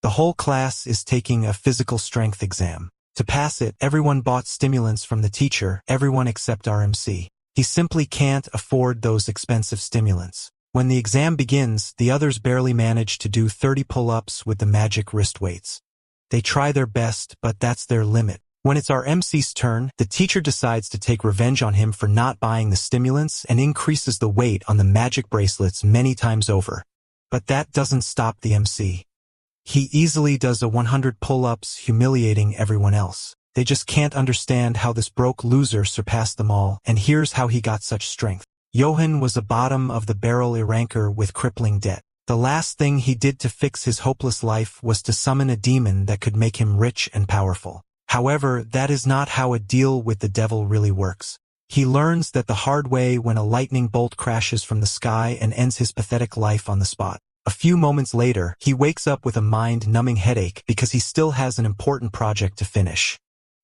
The whole class is taking a physical strength exam. To pass it, everyone bought stimulants from the teacher, everyone except our MC. He simply can't afford those expensive stimulants. When the exam begins, the others barely manage to do 30 pull-ups with the magic wrist weights. They try their best, but that's their limit. When it's our MC's turn, the teacher decides to take revenge on him for not buying the stimulants and increases the weight on the magic bracelets many times over. But that doesn't stop the MC. He easily does a 100 pull-ups, humiliating everyone else. They just can't understand how this broke loser surpassed them all, and here's how he got such strength. Johan was a bottom-of-the-barrel ranker with crippling debt. The last thing he did to fix his hopeless life was to summon a demon that could make him rich and powerful. However, that is not how a deal with the devil really works. He learns that the hard way when a lightning bolt crashes from the sky and ends his pathetic life on the spot. A few moments later, he wakes up with a mind-numbing headache because he still has an important project to finish.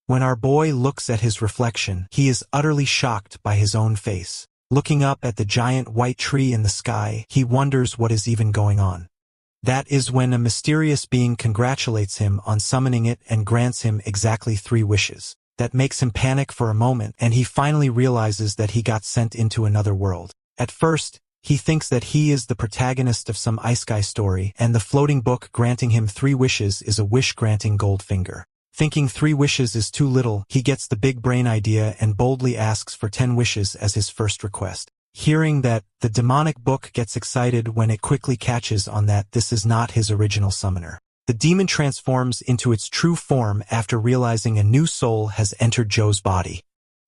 When our boy looks at his reflection, he is utterly shocked by his own face. Looking up at the giant white tree in the sky, he wonders what is even going on. That is when a mysterious being congratulates him on summoning it and grants him exactly 3 wishes. That makes him panic for a moment, and he finally realizes that he got sent into another world. At first, he thinks that he is the protagonist of some isekai story, and the floating book granting him 3 wishes is a wish-granting Goldfinger. Thinking 3 wishes is too little, he gets the big brain idea and boldly asks for 10 wishes as his first request. Hearing that, the demonic book gets excited when it quickly catches on that this is not his original summoner. The demon transforms into its true form after realizing a new soul has entered Joe's body.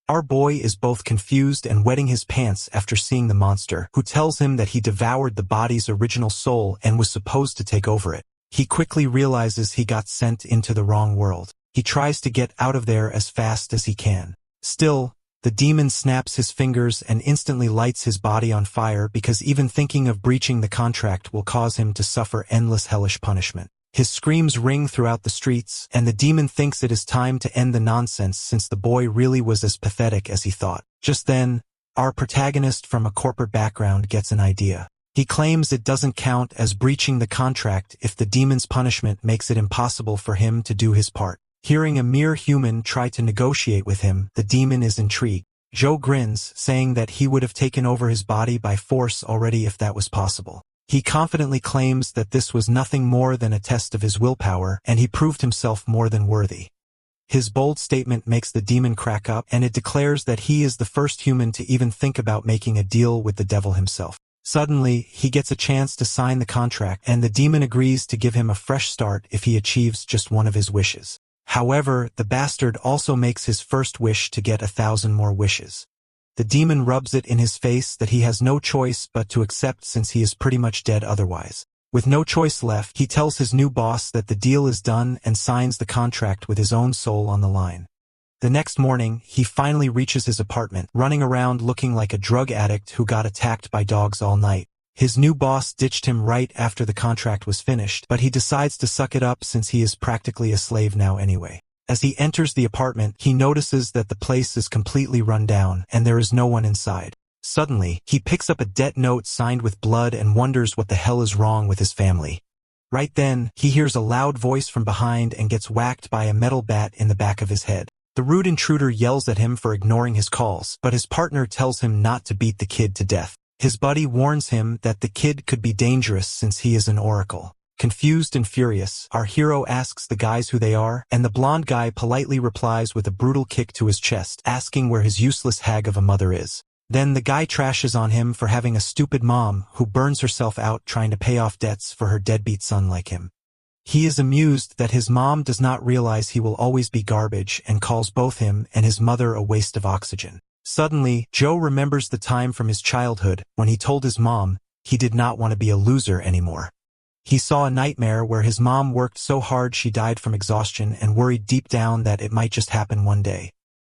Our boy is both confused and wetting his pants after seeing the monster, who tells him that he devoured the body's original soul and was supposed to take over it. He quickly realizes he got sent into the wrong world. He tries to get out of there as fast as he can. Still, the demon snaps his fingers and instantly lights his body on fire because even thinking of breaching the contract will cause him to suffer endless hellish punishment. His screams ring throughout the streets, and the demon thinks it is time to end the nonsense since the boy really was as pathetic as he thought. Just then, our protagonist from a corporate background gets an idea. He claims it doesn't count as breaching the contract if the demon's punishment makes it impossible for him to do his part. Hearing a mere human try to negotiate with him, the demon is intrigued. Joe grins, saying that he would have taken over his body by force already if that was possible. He confidently claims that this was nothing more than a test of his willpower, and he proved himself more than worthy. His bold statement makes the demon crack up, and it declares that he is the first human to even think about making a deal with the devil himself. Suddenly, he gets a chance to sign the contract, and the demon agrees to give him a fresh start if he achieves just one of his wishes. However, the bastard also makes his first wish to get 1,000 more wishes. The demon rubs it in his face that he has no choice but to accept since he is pretty much dead otherwise. With no choice left, he tells his new boss that the deal is done and signs the contract with his own soul on the line. The next morning, he finally reaches his apartment, running around looking like a drug addict who got attacked by dogs all night. His new boss ditched him right after the contract was finished, but he decides to suck it up since he is practically a slave now anyway. As he enters the apartment, he notices that the place is completely run down, and there is no one inside. Suddenly, he picks up a debt note signed with blood and wonders what the hell is wrong with his family. Right then, he hears a loud voice from behind and gets whacked by a metal bat in the back of his head. The rude intruder yells at him for ignoring his calls, but his partner tells him not to beat the kid to death. His buddy warns him that the kid could be dangerous since he is an oracle. Confused and furious, our hero asks the guys who they are, and the blonde guy politely replies with a brutal kick to his chest, asking where his useless hag of a mother is. Then the guy trashes on him for having a stupid mom who burns herself out trying to pay off debts for her deadbeat son like him. He is amused that his mom does not realize he will always be garbage and calls both him and his mother a waste of oxygen. Suddenly, Joe remembers the time from his childhood when he told his mom he did not want to be a loser anymore. He saw a nightmare where his mom worked so hard she died from exhaustion and worried deep down that it might just happen one day.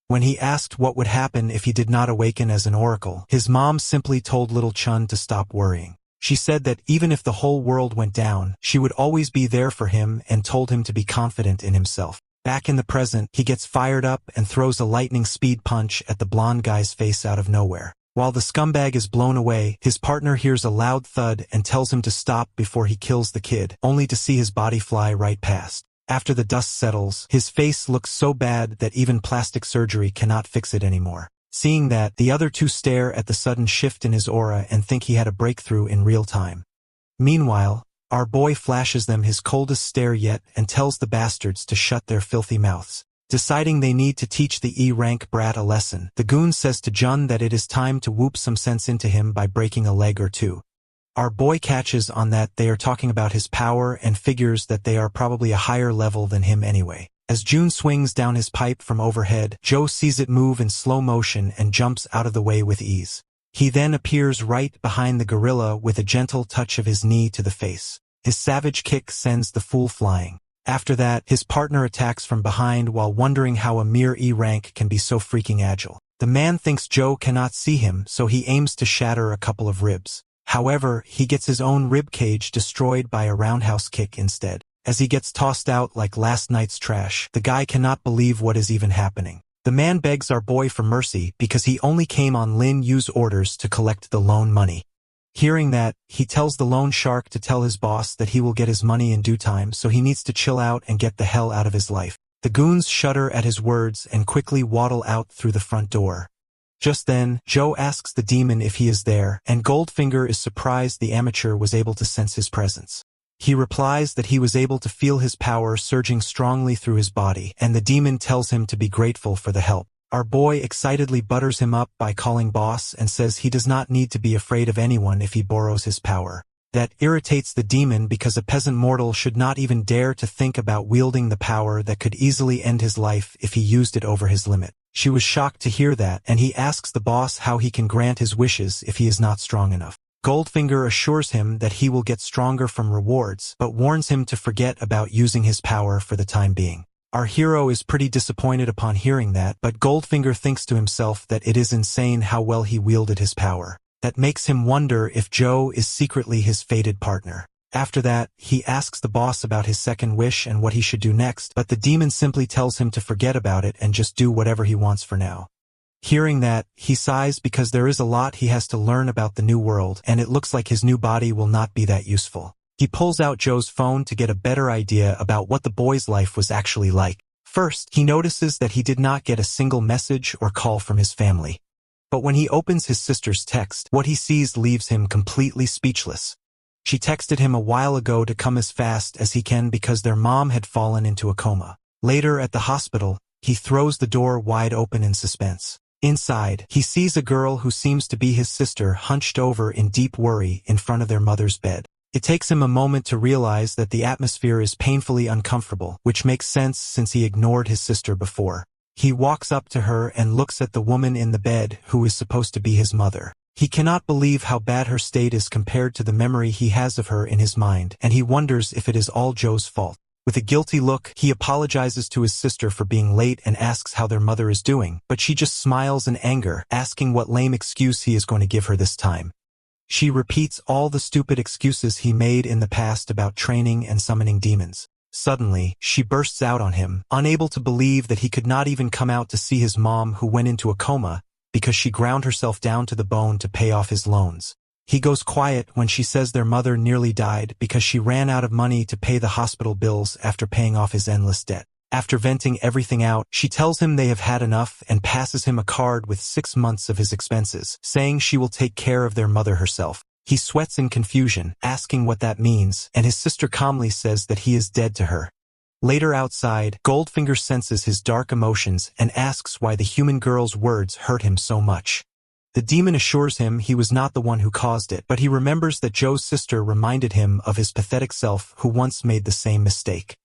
When he asked what would happen if he did not awaken as an oracle, his mom simply told little Chun to stop worrying. She said that even if the whole world went down, she would always be there for him and told him to be confident in himself. Back in the present, he gets fired up and throws a lightning speed punch at the blonde guy's face out of nowhere. While the scumbag is blown away, his partner hears a loud thud and tells him to stop before he kills the kid, only to see his body fly right past. After the dust settles, his face looks so bad that even plastic surgery cannot fix it anymore. Seeing that, the other two stare at the sudden shift in his aura and think he had a breakthrough in real time. Meanwhile, our boy flashes them his coldest stare yet and tells the bastards to shut their filthy mouths. Deciding they need to teach the E-rank brat a lesson, the goon says to Jun that it is time to whoop some sense into him by breaking a leg or two. Our boy catches on that they are talking about his power and figures that they are probably a higher level than him anyway. As Jun swings down his pipe from overhead, Joe sees it move in slow motion and jumps out of the way with ease. He then appears right behind the gorilla with a gentle touch of his knee to the face. His savage kick sends the fool flying. After that, his partner attacks from behind while wondering how a mere E-rank can be so freaking agile. The man thinks Joe cannot see him, so he aims to shatter a couple of ribs. However, he gets his own rib cage destroyed by a roundhouse kick instead. As he gets tossed out like last night's trash, the guy cannot believe what is even happening. The man begs our boy for mercy because he only came on Lin Yu's orders to collect the loan money. Hearing that, he tells the loan shark to tell his boss that he will get his money in due time, so he needs to chill out and get the hell out of his life. The goons shudder at his words and quickly waddle out through the front door. Just then, Joe asks the demon if he is there, and Goldfinger is surprised the amateur was able to sense his presence. He replies that he was able to feel his power surging strongly through his body, and the demon tells him to be grateful for the help. Our boy excitedly butters him up by calling boss and says he does not need to be afraid of anyone if he borrows his power. That irritates the demon because a peasant mortal should not even dare to think about wielding the power that could easily end his life if he used it over his limit. She was shocked to hear that, and he asks the boss how he can grant his wishes if he is not strong enough. Goldfinger assures him that he will get stronger from rewards, but warns him to forget about using his power for the time being. Our hero is pretty disappointed upon hearing that, but Goldfinger thinks to himself that it is insane how well he wielded his power. That makes him wonder if Joe is secretly his fated partner. After that, he asks the boss about his second wish and what he should do next, but the demon simply tells him to forget about it and just do whatever he wants for now. Hearing that, he sighs because there is a lot he has to learn about the new world, and it looks like his new body will not be that useful. He pulls out Joe's phone to get a better idea about what the boy's life was actually like. First, he notices that he did not get a single message or call from his family. But when he opens his sister's text, what he sees leaves him completely speechless. She texted him a while ago to come as fast as he can because their mom had fallen into a coma. Later at the hospital, he throws the door wide open in suspense. Inside, he sees a girl who seems to be his sister hunched over in deep worry in front of their mother's bed. It takes him a moment to realize that the atmosphere is painfully uncomfortable, which makes sense since he ignored his sister before. He walks up to her and looks at the woman in the bed who is supposed to be his mother. He cannot believe how bad her state is compared to the memory he has of her in his mind, and he wonders if it is all Joe's fault. With a guilty look, he apologizes to his sister for being late and asks how their mother is doing, but she just smiles in anger, asking what lame excuse he is going to give her this time. She repeats all the stupid excuses he made in the past about training and summoning demons. Suddenly, she bursts out on him, unable to believe that he could not even come out to see his mom who went into a coma because she ground herself down to the bone to pay off his loans. He goes quiet when she says their mother nearly died because she ran out of money to pay the hospital bills after paying off his endless debt. After venting everything out, she tells him they have had enough and passes him a card with 6 months of his expenses, saying she will take care of their mother herself. He sweats in confusion, asking what that means, and his sister calmly says that he is dead to her. Later outside, Goldfinger senses his dark emotions and asks why the human girl's words hurt him so much. The demon assures him he was not the one who caused it, but he remembers that Joe's sister reminded him of his pathetic self who once made the same mistake.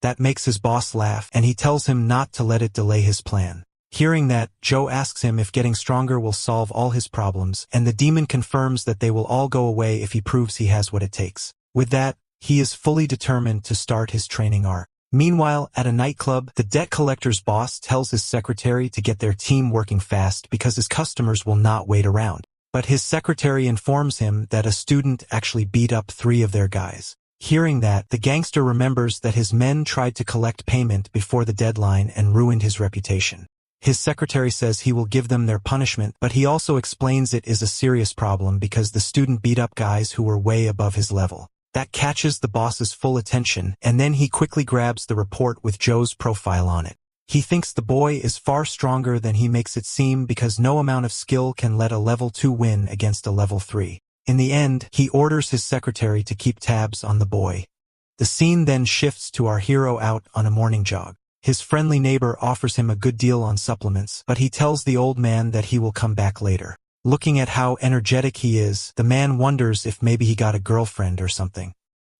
That makes his boss laugh, and he tells him not to let it delay his plan. Hearing that, Joe asks him if getting stronger will solve all his problems, and the demon confirms that they will all go away if he proves he has what it takes. With that, he is fully determined to start his training arc. Meanwhile, at a nightclub, the debt collector's boss tells his secretary to get their team working fast because his customers will not wait around. But his secretary informs him that a student actually beat up 3 of their guys. Hearing that, the gangster remembers that his men tried to collect payment before the deadline and ruined his reputation. His secretary says he will give them their punishment, but he also explains it is a serious problem because the student beat up guys who were way above his level. That catches the boss's full attention, and then he quickly grabs the report with Joe's profile on it. He thinks the boy is far stronger than he makes it seem because no amount of skill can let a level 2 win against a level 3. In the end, he orders his secretary to keep tabs on the boy. The scene then shifts to our hero out on a morning jog. His friendly neighbor offers him a good deal on supplements, but he tells the old man that he will come back later. Looking at how energetic he is, the man wonders if maybe he got a girlfriend or something.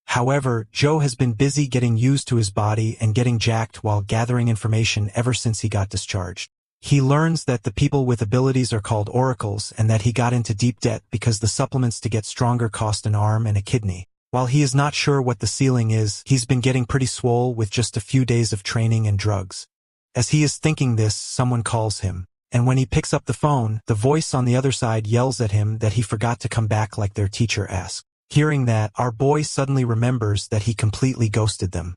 However, Joe has been busy getting used to his body and getting jacked while gathering information ever since he got discharged. He learns that the people with abilities are called oracles and that he got into deep debt because the supplements to get stronger cost an arm and a kidney. While he is not sure what the ceiling is, he's been getting pretty swole with just a few days of training and drugs. As he is thinking this, someone calls him. And when he picks up the phone, the voice on the other side yells at him that he forgot to come back like their teacher asked. Hearing that, our boy suddenly remembers that he completely ghosted them.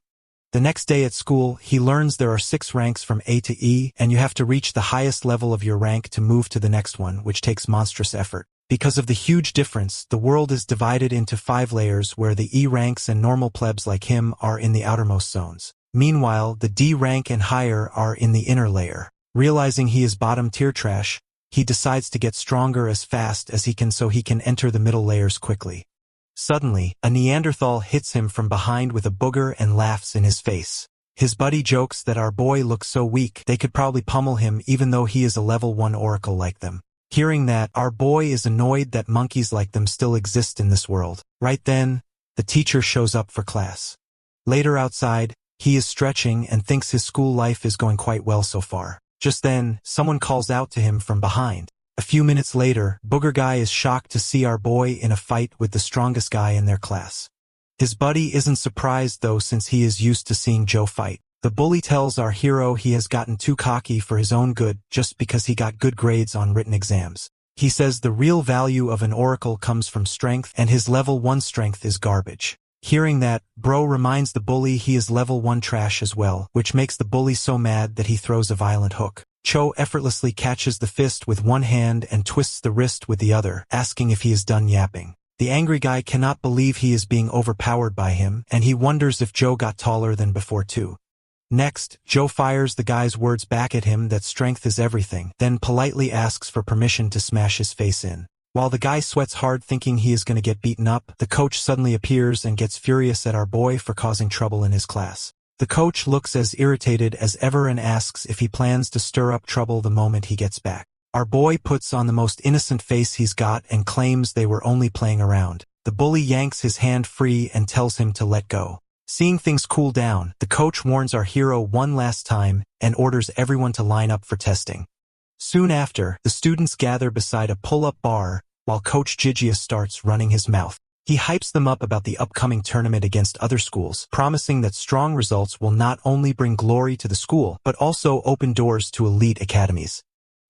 The next day at school, he learns there are 6 ranks from A to E, and you have to reach the highest level of your rank to move to the next one, which takes monstrous effort. Because of the huge difference, the world is divided into 5 layers where the E ranks and normal plebs like him are in the outermost zones. Meanwhile, the D rank and higher are in the inner layer. Realizing he is bottom tier trash, he decides to get stronger as fast as he can so he can enter the middle layers quickly. Suddenly, a Neanderthal hits him from behind with a booger and laughs in his face. His buddy jokes that our boy looks so weak they could probably pummel him even though he is a level 1 oracle like them. Hearing that, our boy is annoyed that monkeys like them still exist in this world. Right then, the teacher shows up for class. Later outside, he is stretching and thinks his school life is going quite well so far. Just then, someone calls out to him from behind. A few minutes later, Booger Guy is shocked to see our boy in a fight with the strongest guy in their class. His buddy isn't surprised though since he is used to seeing Joe fight. The bully tells our hero he has gotten too cocky for his own good just because he got good grades on written exams. He says the real value of an oracle comes from strength and his level 1 strength is garbage. Hearing that, Bro reminds the bully he is level 1 trash as well, which makes the bully so mad that he throws a violent hook. Cho effortlessly catches the fist with one hand and twists the wrist with the other, asking if he is done yapping. The angry guy cannot believe he is being overpowered by him, and he wonders if Joe got taller than before too. Next, Joe fires the guy's words back at him that strength is everything, then politely asks for permission to smash his face in. While the guy sweats hard thinking he is going to get beaten up, the coach suddenly appears and gets furious at our boy for causing trouble in his class. The coach looks as irritated as ever and asks if he plans to stir up trouble the moment he gets back. Our boy puts on the most innocent face he's got and claims they were only playing around. The bully yanks his hand free and tells him to let go. Seeing things cool down, the coach warns our hero one last time and orders everyone to line up for testing. Soon after, the students gather beside a pull-up bar while Coach Gigia starts running his mouth. He hypes them up about the upcoming tournament against other schools, promising that strong results will not only bring glory to the school, but also open doors to elite academies.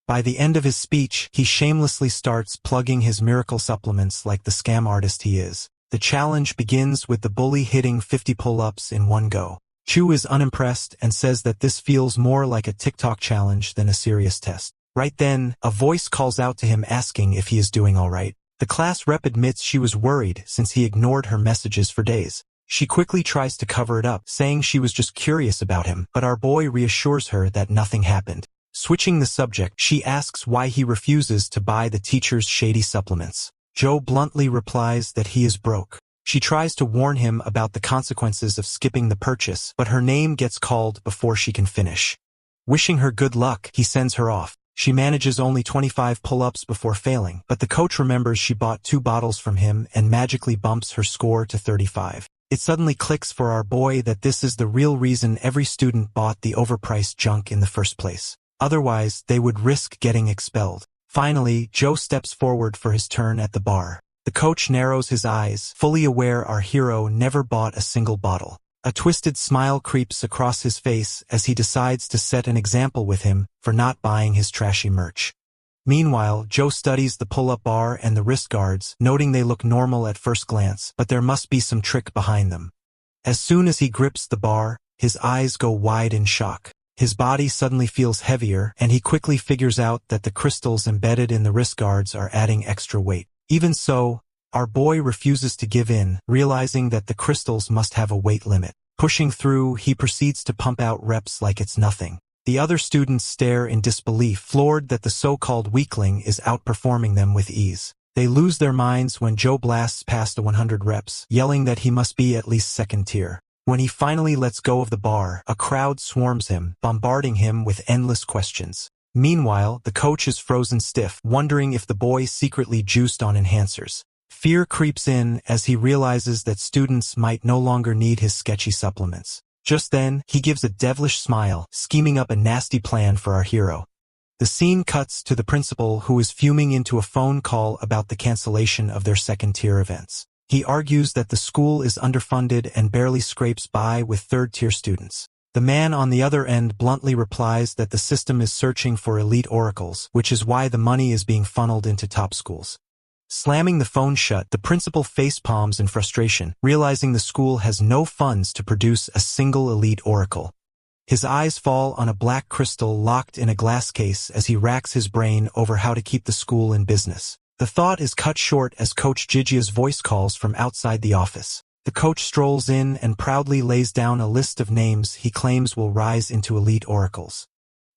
By the end of his speech, he shamelessly starts plugging his miracle supplements like the scam artist he is. The challenge begins with the bully hitting 50 pull-ups in one go. Chu is unimpressed and says that this feels more like a TikTok challenge than a serious test. Right then, a voice calls out to him asking if he is doing all right. The class rep admits she was worried since he ignored her messages for days. She quickly tries to cover it up, saying she was just curious about him, but our boy reassures her that nothing happened. Switching the subject, she asks why he refuses to buy the teacher's shady supplements. Joe bluntly replies that he is broke. She tries to warn him about the consequences of skipping the purchase, but her name gets called before she can finish. Wishing her good luck, he sends her off. She manages only 25 pull-ups before failing, but the coach remembers she bought 2 bottles from him and magically bumps her score to 35. It suddenly clicks for our boy that this is the real reason every student bought the overpriced junk in the first place. Otherwise, they would risk getting expelled. Finally, Joe steps forward for his turn at the bar. The coach narrows his eyes, fully aware our hero never bought a single bottle. A twisted smile creeps across his face as he decides to set an example with him for not buying his trashy merch. Meanwhile, Joe studies the pull-up bar and the wrist guards, noting they look normal at first glance, but there must be some trick behind them. As soon as he grips the bar, his eyes go wide in shock. His body suddenly feels heavier, and he quickly figures out that the crystals embedded in the wrist guards are adding extra weight. Even so, our boy refuses to give in, realizing that the crystals must have a weight limit. Pushing through, he proceeds to pump out reps like it's nothing. The other students stare in disbelief, floored that the so-called weakling is outperforming them with ease. They lose their minds when Joe blasts past the 100 reps, yelling that he must be at least second tier. When he finally lets go of the bar, a crowd swarms him, bombarding him with endless questions. Meanwhile, the coach is frozen stiff, wondering if the boy secretly juiced on enhancers. Fear creeps in as he realizes that students might no longer need his sketchy supplements. Just then, he gives a devilish smile, scheming up a nasty plan for our hero. The scene cuts to the principal, who is fuming into a phone call about the cancellation of their second-tier events. He argues that the school is underfunded and barely scrapes by with third-tier students. The man on the other end bluntly replies that the system is searching for elite oracles, which is why the money is being funneled into top schools. Slamming the phone shut, the principal facepalms in frustration, realizing the school has no funds to produce a single elite oracle. His eyes fall on a black crystal locked in a glass case as he racks his brain over how to keep the school in business. The thought is cut short as Coach Gigia's voice calls from outside the office. The coach strolls in and proudly lays down a list of names he claims will rise into elite oracles.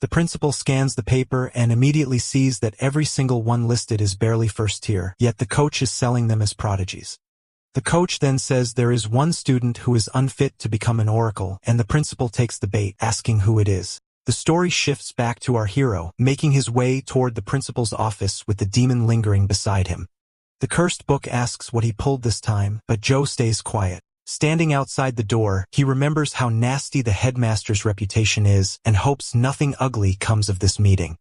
The principal scans the paper and immediately sees that every single one listed is barely first tier, yet the coach is selling them as prodigies. The coach then says there is one student who is unfit to become an oracle, and the principal takes the bait, asking who it is. The story shifts back to our hero, making his way toward the principal's office with the demon lingering beside him. The cursed book asks what he pulled this time, but Joe stays quiet. Standing outside the door, he remembers how nasty the headmaster's reputation is and hopes nothing ugly comes of this meeting.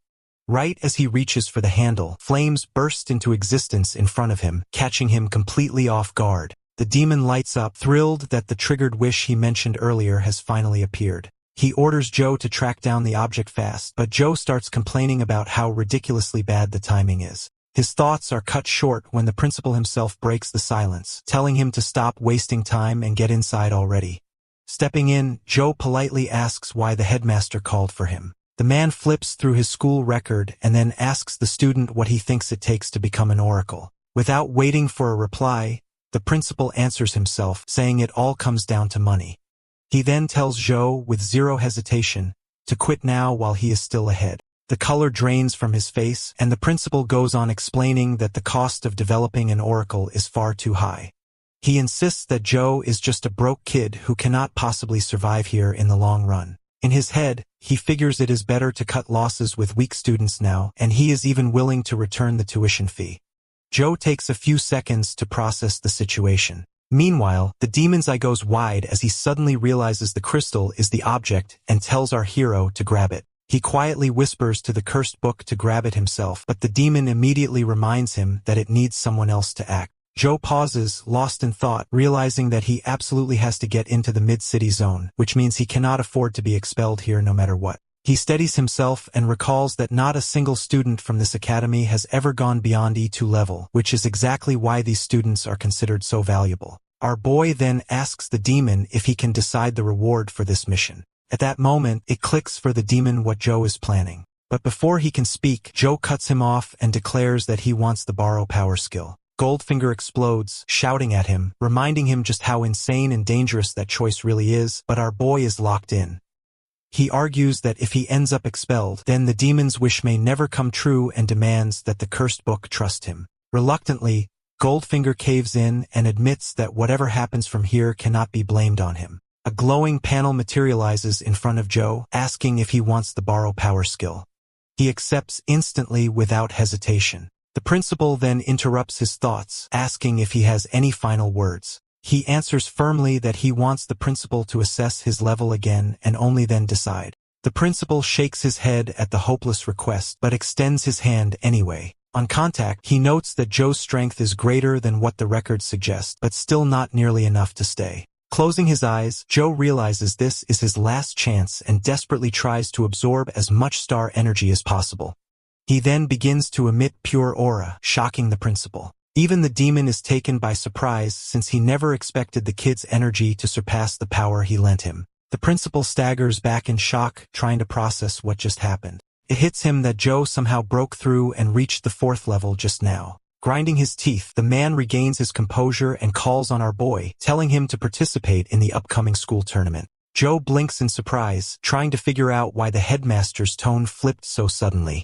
Right as he reaches for the handle, flames burst into existence in front of him, catching him completely off guard. The demon lights up, thrilled that the triggered wish he mentioned earlier has finally appeared. He orders Joe to track down the object fast, but Joe starts complaining about how ridiculously bad the timing is. His thoughts are cut short when the principal himself breaks the silence, telling him to stop wasting time and get inside already. Stepping in, Joe politely asks why the headmaster called for him. The man flips through his school record and then asks the student what he thinks it takes to become an oracle. Without waiting for a reply, the principal answers himself, saying it all comes down to money. He then tells Joe, with zero hesitation, to quit now while he is still ahead. The color drains from his face, and the principal goes on explaining that the cost of developing an oracle is far too high. He insists that Joe is just a broke kid who cannot possibly survive here in the long run. In his head, he figures it is better to cut losses with weak students now, and he is even willing to return the tuition fee. Joe takes a few seconds to process the situation. Meanwhile, the demon's eye goes wide as he suddenly realizes the crystal is the object and tells our hero to grab it. He quietly whispers to the cursed book to grab it himself, but the demon immediately reminds him that it needs someone else to act. Joe pauses, lost in thought, realizing that he absolutely has to get into the mid-city zone, which means he cannot afford to be expelled here no matter what. He steadies himself and recalls that not a single student from this academy has ever gone beyond E2 level, which is exactly why these students are considered so valuable. Our boy then asks the demon if he can decide the reward for this mission. At that moment, it clicks for the demon what Joe is planning. But before he can speak, Joe cuts him off and declares that he wants the borrow power skill. Goldfinger explodes, shouting at him, reminding him just how insane and dangerous that choice really is, but our boy is locked in. He argues that if he ends up expelled, then the demon's wish may never come true and demands that the cursed book trust him. Reluctantly, Goldfinger caves in and admits that whatever happens from here cannot be blamed on him. A glowing panel materializes in front of Joe, asking if he wants the borrow power skill. He accepts instantly without hesitation. The principal then interrupts his thoughts, asking if he has any final words. He answers firmly that he wants the principal to assess his level again and only then decide. The principal shakes his head at the hopeless request but extends his hand anyway. On contact, he notes that Joe's strength is greater than what the records suggest, but still not nearly enough to stay. Closing his eyes, Joe realizes this is his last chance and desperately tries to absorb as much star energy as possible. He then begins to emit pure aura, shocking the principal. Even the demon is taken by surprise since he never expected the kid's energy to surpass the power he lent him. The principal staggers back in shock, trying to process what just happened. It hits him that Joe somehow broke through and reached the 4th level just now. Grinding his teeth, the man regains his composure and calls on our boy, telling him to participate in the upcoming school tournament. Joe blinks in surprise, trying to figure out why the headmaster's tone flipped so suddenly.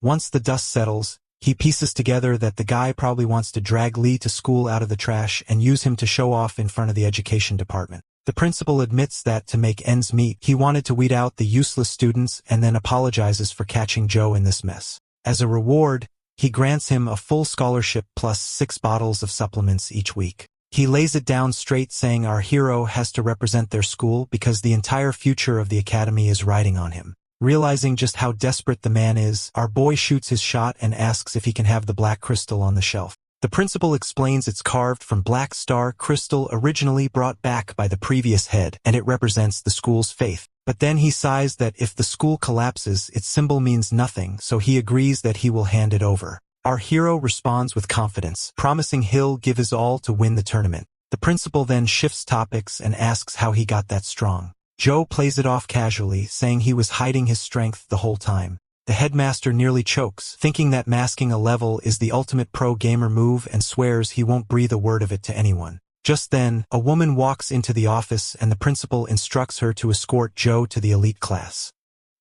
Once the dust settles, he pieces together that the guy probably wants to drag Lee to school out of the trash and use him to show off in front of the education department. The principal admits that to make ends meet, he wanted to weed out the useless students and then apologizes for catching Joe in this mess. As a reward, he grants him a full scholarship plus 6 bottles of supplements each week. He lays it down straight, saying our hero has to represent their school because the entire future of the academy is riding on him. Realizing just how desperate the man is, our boy shoots his shot and asks if he can have the black crystal on the shelf. The principal explains it's carved from black star crystal originally brought back by the previous head, and it represents the school's faith. But then he sighs that if the school collapses, its symbol means nothing, so he agrees that he will hand it over. Our hero responds with confidence, promising he'll give his all to win the tournament. The principal then shifts topics and asks how he got that strong. Joe plays it off casually, saying he was hiding his strength the whole time. The headmaster nearly chokes, thinking that masking a level is the ultimate pro gamer move, and swears he won't breathe a word of it to anyone. Just then, a woman walks into the office and the principal instructs her to escort Joe to the elite class.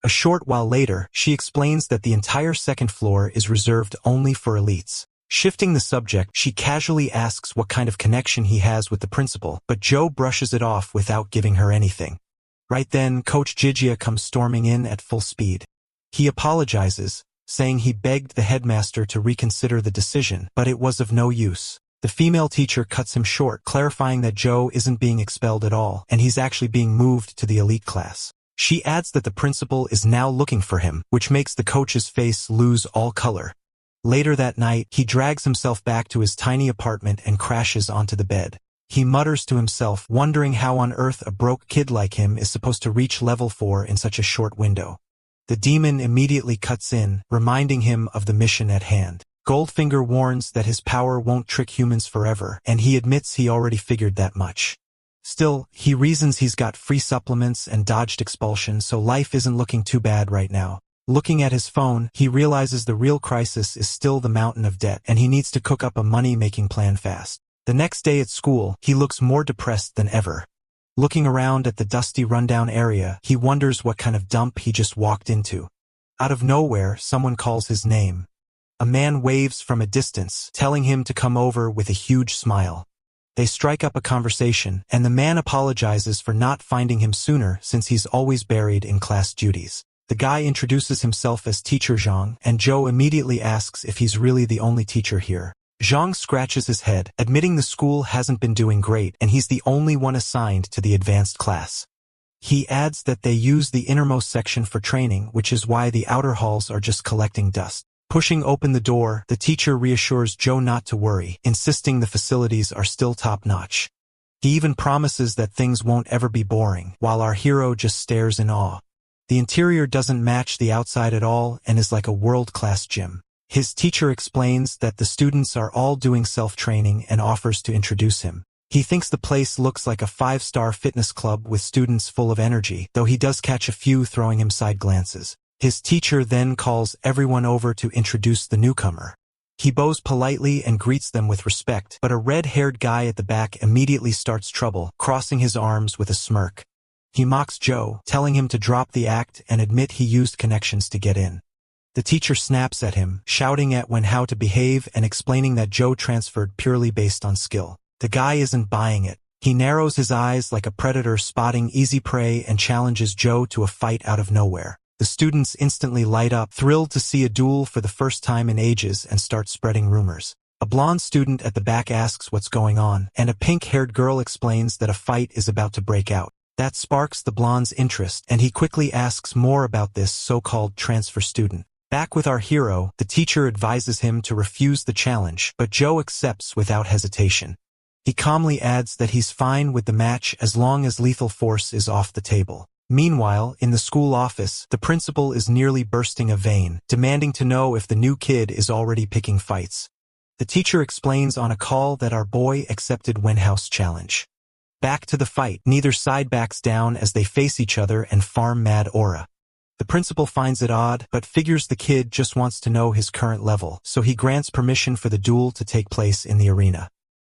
A short while later, she explains that the entire 2nd floor is reserved only for elites. Shifting the subject, she casually asks what kind of connection he has with the principal, but Joe brushes it off without giving her anything. Right then, Coach Jigia comes storming in at full speed. He apologizes, saying he begged the headmaster to reconsider the decision, but it was of no use. The female teacher cuts him short, clarifying that Joe isn't being expelled at all, and he's actually being moved to the elite class. She adds that the principal is now looking for him, which makes the coach's face lose all color. Later that night, he drags himself back to his tiny apartment and crashes onto the bed. He mutters to himself, wondering how on earth a broke kid like him is supposed to reach level 4 in such a short window. The demon immediately cuts in, reminding him of the mission at hand. Goldfinger warns that his power won't trick humans forever, and he admits he already figured that much. Still, he reasons he's got free supplements and dodged expulsion, so life isn't looking too bad right now. Looking at his phone, he realizes the real crisis is still the mountain of debt, and he needs to cook up a money-making plan fast. The next day at school, he looks more depressed than ever. Looking around at the dusty rundown area, he wonders what kind of dump he just walked into. Out of nowhere, someone calls his name. A man waves from a distance, telling him to come over with a huge smile. They strike up a conversation, and the man apologizes for not finding him sooner since he's always buried in class duties. The guy introduces himself as Teacher Zhang, and Joe immediately asks if he's really the only teacher here. Zhang scratches his head, admitting the school hasn't been doing great and he's the only one assigned to the advanced class. He adds that they use the innermost section for training, which is why the outer halls are just collecting dust. Pushing open the door, the teacher reassures Joe not to worry, insisting the facilities are still top-notch. He even promises that things won't ever be boring, while our hero just stares in awe. The interior doesn't match the outside at all and is like a world-class gym. His teacher explains that the students are all doing self-training and offers to introduce him. He thinks the place looks like a 5-star fitness club with students full of energy, though he does catch a few throwing him side glances. His teacher then calls everyone over to introduce the newcomer. He bows politely and greets them with respect, but a red-haired guy at the back immediately starts trouble, crossing his arms with a smirk. He mocks Joe, telling him to drop the act and admit he used connections to get in. The teacher snaps at him, shouting at when how to behave and explaining that Joe transferred purely based on skill. The guy isn't buying it. He narrows his eyes like a predator spotting easy prey and challenges Joe to a fight out of nowhere. The students instantly light up, thrilled to see a duel for the first time in ages, and start spreading rumors. A blonde student at the back asks what's going on, and a pink-haired girl explains that a fight is about to break out. That sparks the blonde's interest, and he quickly asks more about this so-called transfer student. Back with our hero, the teacher advises him to refuse the challenge, but Joe accepts without hesitation. He calmly adds that he's fine with the match as long as lethal force is off the table. Meanwhile, in the school office, the principal is nearly bursting a vein, demanding to know if the new kid is already picking fights. The teacher explains on a call that our boy accepted Wenhouse's challenge. Back to the fight. Neither side backs down as they face each other and farm mad aura. The principal finds it odd, but figures the kid just wants to know his current level, so he grants permission for the duel to take place in the arena.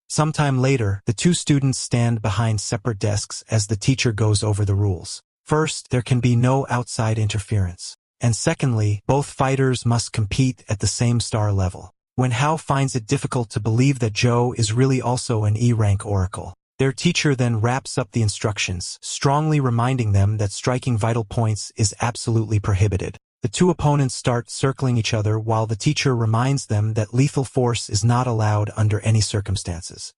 Sometime later, the two students stand behind separate desks as the teacher goes over the rules. First, there can be no outside interference. And secondly, both fighters must compete at the same star level. Wenhao finds it difficult to believe that Zhou is really also an E-rank oracle. Their teacher then wraps up the instructions, strongly reminding them that striking vital points is absolutely prohibited. The two opponents start circling each other while the teacher reminds them that lethal force is not allowed under any circumstances.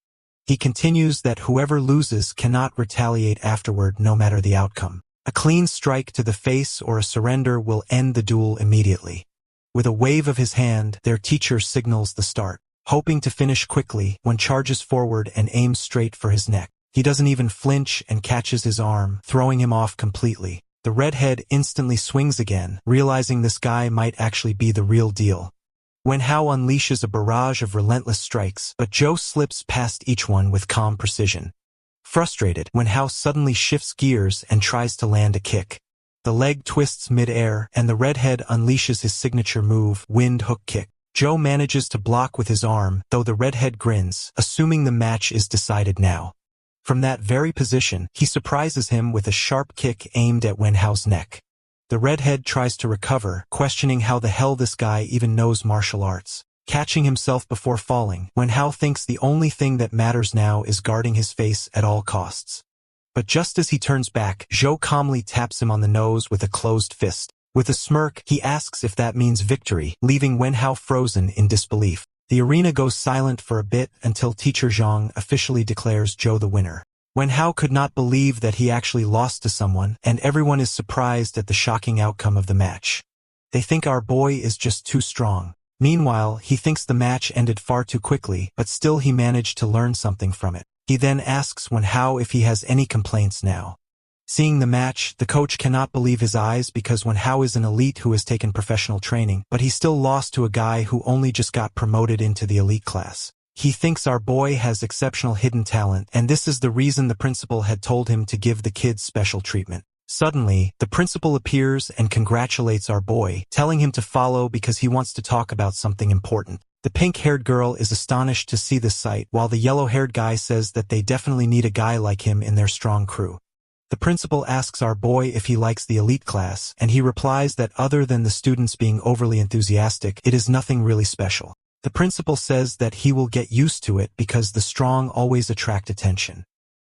He continues that whoever loses cannot retaliate afterward no matter the outcome. A clean strike to the face or a surrender will end the duel immediately. With a wave of his hand, their teacher signals the start. Hoping to finish quickly, one charges forward and aims straight for his neck. He doesn't even flinch and catches his arm, throwing him off completely. The redhead instantly swings again, realizing this guy might actually be the real deal. Wenhao unleashes a barrage of relentless strikes, but Zhou slips past each one with calm precision. Frustrated, Wenhao suddenly shifts gears and tries to land a kick. The leg twists mid-air, and the redhead unleashes his signature move, wind hook kick. Zhou manages to block with his arm, though the redhead grins, assuming the match is decided now. From that very position, he surprises him with a sharp kick aimed at Wenhao's neck. The redhead tries to recover, questioning how the hell this guy even knows martial arts. Catching himself before falling, Wenhao thinks the only thing that matters now is guarding his face at all costs. But just as he turns back, Zhou calmly taps him on the nose with a closed fist. With a smirk, he asks if that means victory, leaving Wenhao frozen in disbelief. The arena goes silent for a bit until Teacher Zhang officially declares Zhou the winner. Wenhao could not believe that he actually lost to someone, and everyone is surprised at the shocking outcome of the match. They think our boy is just too strong. Meanwhile, he thinks the match ended far too quickly, but still he managed to learn something from it. He then asks Wenhao if he has any complaints now. Seeing the match, the coach cannot believe his eyes because Wenhao is an elite who has taken professional training, but he still lost to a guy who only just got promoted into the elite class. He thinks our boy has exceptional hidden talent, and this is the reason the principal had told him to give the kid special treatment. Suddenly, the principal appears and congratulates our boy, telling him to follow because he wants to talk about something important. The pink-haired girl is astonished to see this sight, while the yellow-haired guy says that they definitely need a guy like him in their strong crew. The principal asks our boy if he likes the elite class, and he replies that other than the students being overly enthusiastic, it is nothing really special. The principal says that he will get used to it because the strong always attract attention.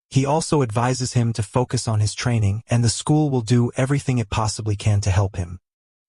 He also advises him to focus on his training, and the school will do everything it possibly can to help him.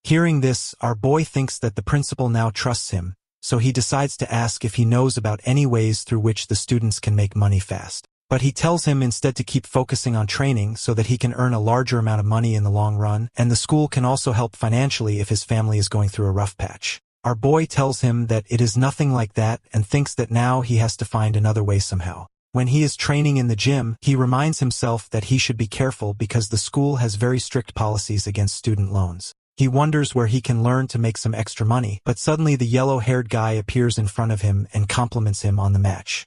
Hearing this, our boy thinks that the principal now trusts him, so he decides to ask if he knows about any ways through which the students can make money fast. But he tells him instead to keep focusing on training so that he can earn a larger amount of money in the long run, and the school can also help financially if his family is going through a rough patch. Our boy tells him that it is nothing like that and thinks that now he has to find another way somehow. When he is training in the gym, he reminds himself that he should be careful because the school has very strict policies against student loans. He wonders where he can learn to make some extra money, but suddenly the yellow-haired guy appears in front of him and compliments him on the match.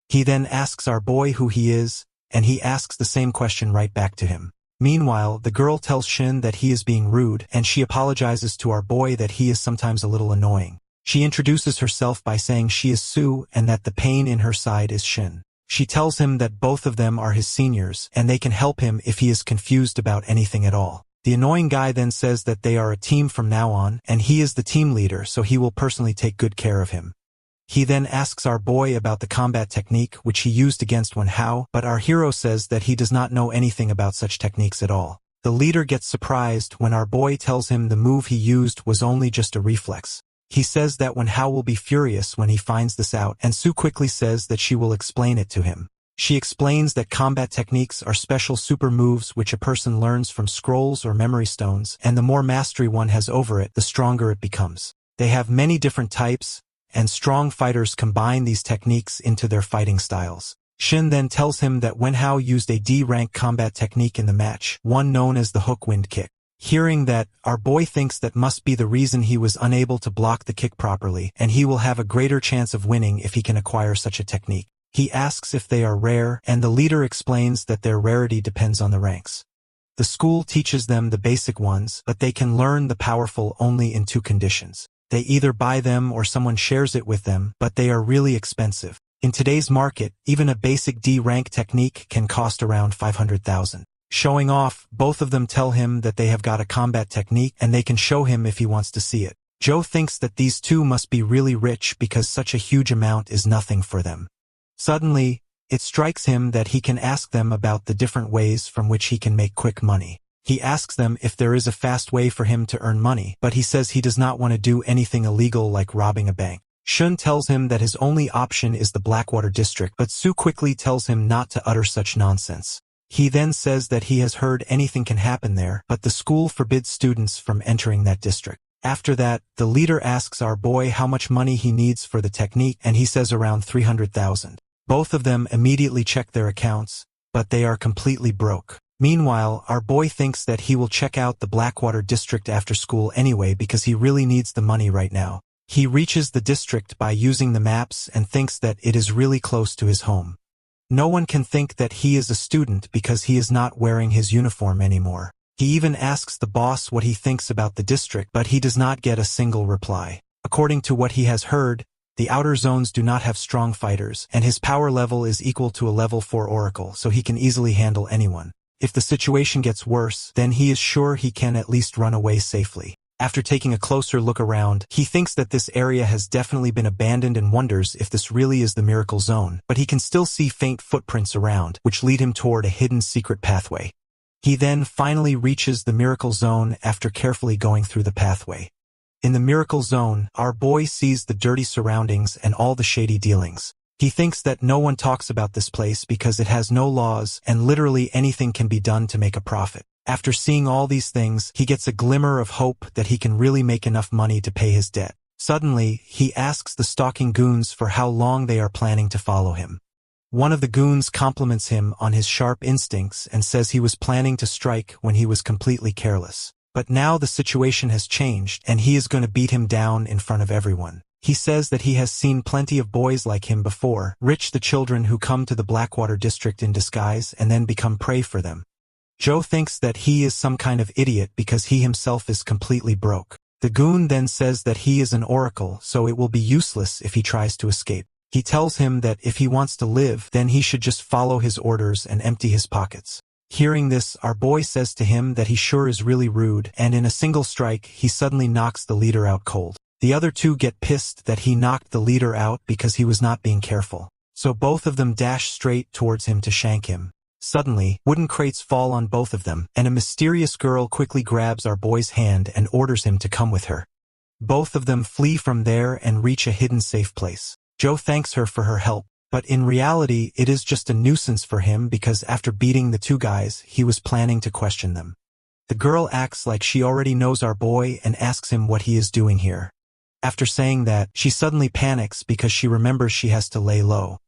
He then asks our boy who he is, and he asks the same question right back to him. Meanwhile, the girl tells Shin that he is being rude, and she apologizes to our boy that he is sometimes a little annoying. She introduces herself by saying she is Sue and that the pain in her side is Shin. She tells him that both of them are his seniors, and they can help him if he is confused about anything at all. The annoying guy then says that they are a team from now on, and he is the team leader, so he will personally take good care of him. He then asks our boy about the combat technique which he used against Wenhao, but our hero says that he does not know anything about such techniques at all. The leader gets surprised when our boy tells him the move he used was only just a reflex. He says that Wenhao will be furious when he finds this out, and Sue quickly says that she will explain it to him. She explains that combat techniques are special super moves which a person learns from scrolls or memory stones, and the more mastery one has over it, the stronger it becomes. They have many different types, and strong fighters combine these techniques into their fighting styles. Shin then tells him that Wenhao used a D-rank combat technique in the match, one known as the hook wind kick. Hearing that, our boy thinks that must be the reason he was unable to block the kick properly, and he will have a greater chance of winning if he can acquire such a technique. He asks if they are rare, and the leader explains that their rarity depends on the ranks. The school teaches them the basic ones, but they can learn the powerful only in 2 conditions. They either buy them or someone shares it with them, but they are really expensive. In today's market, even a basic D rank technique can cost around 500,000. Showing off, both of them tell him that they have got a combat technique and they can show him if he wants to see it. Joe thinks that these two must be really rich because such a huge amount is nothing for them. Suddenly, it strikes him that he can ask them about the different ways from which he can make quick money. He asks them if there is a fast way for him to earn money, but he says he does not want to do anything illegal like robbing a bank. Shun tells him that his only option is the Blackwater district, but Sue quickly tells him not to utter such nonsense. He then says that he has heard anything can happen there, but the school forbids students from entering that district. After that, the leader asks our boy how much money he needs for the technique, and he says around 300,000. Both of them immediately check their accounts, but they are completely broke. Meanwhile, our boy thinks that he will check out the Blackwater district after school anyway because he really needs the money right now. He reaches the district by using the maps and thinks that it is really close to his home. No one can think that he is a student because he is not wearing his uniform anymore. He even asks the boss what he thinks about the district, but he does not get a single reply. According to what he has heard, the outer zones do not have strong fighters, and his power level is equal to a level 4 oracle, so he can easily handle anyone. If the situation gets worse, then he is sure he can at least run away safely. After taking a closer look around, he thinks that this area has definitely been abandoned and wonders if this really is the miracle zone, but he can still see faint footprints around, which lead him toward a hidden secret pathway. He then finally reaches the miracle zone after carefully going through the pathway. In the miracle zone, our boy sees the dirty surroundings and all the shady dealings. He thinks that no one talks about this place because it has no laws and literally anything can be done to make a profit. After seeing all these things, he gets a glimmer of hope that he can really make enough money to pay his debt. Suddenly, he asks the stalking goons for how long they are planning to follow him. One of the goons compliments him on his sharp instincts and says he was planning to strike when he was completely careless. But now the situation has changed and he is going to beat him down in front of everyone. He says that he has seen plenty of boys like him before, the children who come to the Blackwater district in disguise and then become prey for them. Joe thinks that he is some kind of idiot because he himself is completely broke. The goon then says that he is an oracle, so it will be useless if he tries to escape. He tells him that if he wants to live, then he should just follow his orders and empty his pockets. Hearing this, our boy says to him that he sure is really rude, and in a single strike, he suddenly knocks the leader out cold. The other two get pissed that he knocked the leader out because he was not being careful. So both of them dash straight towards him to shank him. Suddenly, wooden crates fall on both of them, and a mysterious girl quickly grabs our boy's hand and orders him to come with her. Both of them flee from there and reach a hidden safe place. Joe thanks her for her help, but in reality it is just a nuisance for him because after beating the two guys, he was planning to question them. The girl acts like she already knows our boy and asks him what he is doing here. After saying that, she suddenly panics because she remembers she has to lay low.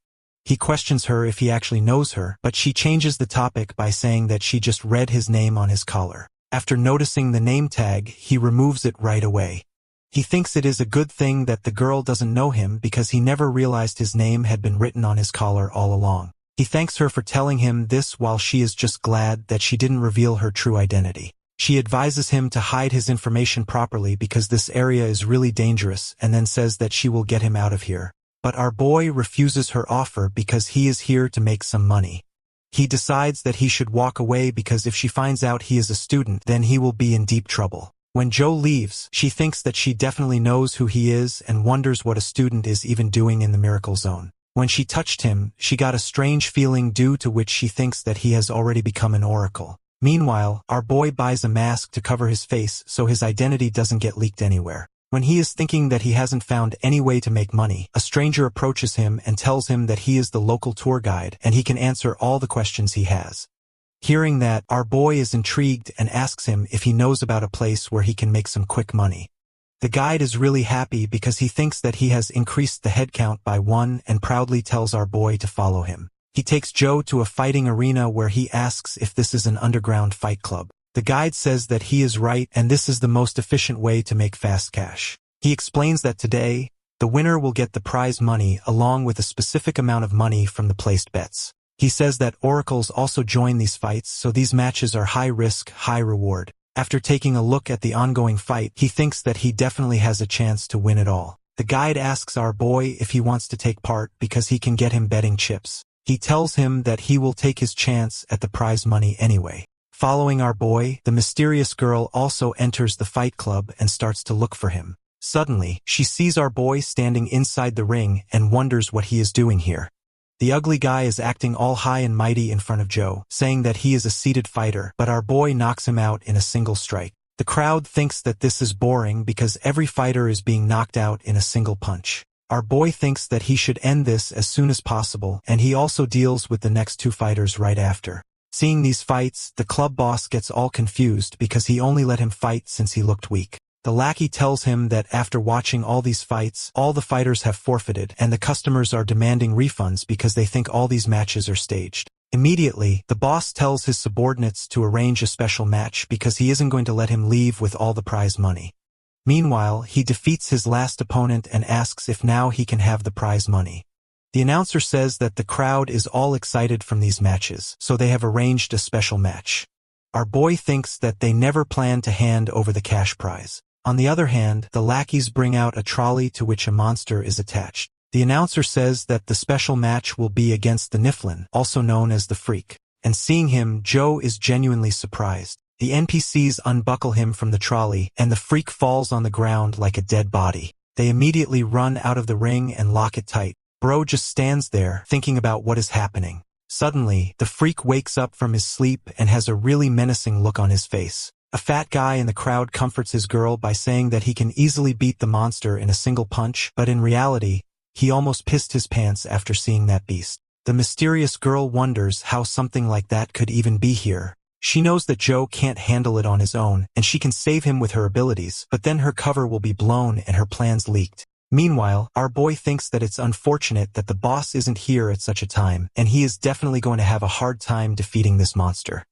He questions her if he actually knows her, but she changes the topic by saying that she just read his name on his collar. After noticing the name tag, he removes it right away. He thinks it is a good thing that the girl doesn't know him because he never realized his name had been written on his collar all along. He thanks her for telling him this while she is just glad that she didn't reveal her true identity. She advises him to hide his information properly because this area is really dangerous and then says that she will get him out of here. But our boy refuses her offer because he is here to make some money. He decides that he should walk away because if she finds out he is a student, then he will be in deep trouble. When Joe leaves, she thinks that she definitely knows who he is and wonders what a student is even doing in the miracle zone. When she touched him, she got a strange feeling due to which she thinks that he has already become an oracle. Meanwhile, our boy buys a mask to cover his face so his identity doesn't get leaked anywhere. When he is thinking that he hasn't found any way to make money, a stranger approaches him and tells him that he is the local tour guide and he can answer all the questions he has. Hearing that, our boy is intrigued and asks him if he knows about a place where he can make some quick money. The guide is really happy because he thinks that he has increased the head count by 1 and proudly tells our boy to follow him. He takes Joe to a fighting arena where he asks if this is an underground fight club. The guide says that he is right and this is the most efficient way to make fast cash. He explains that today, The winner will get the prize money along with a specific amount of money from the placed bets. He says that oracles also join these fights, so these matches are high risk, high reward. After taking a look at the ongoing fight, he thinks that he definitely has a chance to win it all. The guide asks our boy if he wants to take part because he can get him betting chips. He tells him that he will take his chance at the prize money anyway. Following our boy, the mysterious girl also enters the fight club and starts to look for him. Suddenly, she sees our boy standing inside the ring and wonders what he is doing here. The ugly guy is acting all high and mighty in front of Joe, saying that he is a seated fighter, but our boy knocks him out in a single strike. The crowd thinks that this is boring because every fighter is being knocked out in a single punch. Our boy thinks that he should end this as soon as possible, and he also deals with the next two fighters right after. Seeing these fights, the club boss gets all confused because he only let him fight since he looked weak. The lackey tells him that after watching all these fights, all the fighters have forfeited and the customers are demanding refunds because they think all these matches are staged. Immediately, the boss tells his subordinates to arrange a special match because he isn't going to let him leave with all the prize money. Meanwhile, he defeats his last opponent and asks if now he can have the prize money. The announcer says that the crowd is all excited from these matches, so they have arranged a special match. Our boy thinks that they never plan to hand over the cash prize. On the other hand, the lackeys bring out a trolley to which a monster is attached. The announcer says that the special match will be against the Niflin, also known as the Freak. And seeing him, Joe is genuinely surprised. The NPCs unbuckle him from the trolley, and the Freak falls on the ground like a dead body. They immediately run out of the ring and lock it tight. Bro just stands there, thinking about what is happening. Suddenly, the Freak wakes up from his sleep and has a really menacing look on his face. A fat guy in the crowd comforts his girl by saying that he can easily beat the monster in a single punch, but in reality, he almost pissed his pants after seeing that beast. The mysterious girl wonders how something like that could even be here. She knows that Joe can't handle it on his own, and she can save him with her abilities, but then her cover will be blown and her plans leaked. Meanwhile, our boy thinks that it's unfortunate that the boss isn't here at such a time, and he is definitely going to have a hard time defeating this monster.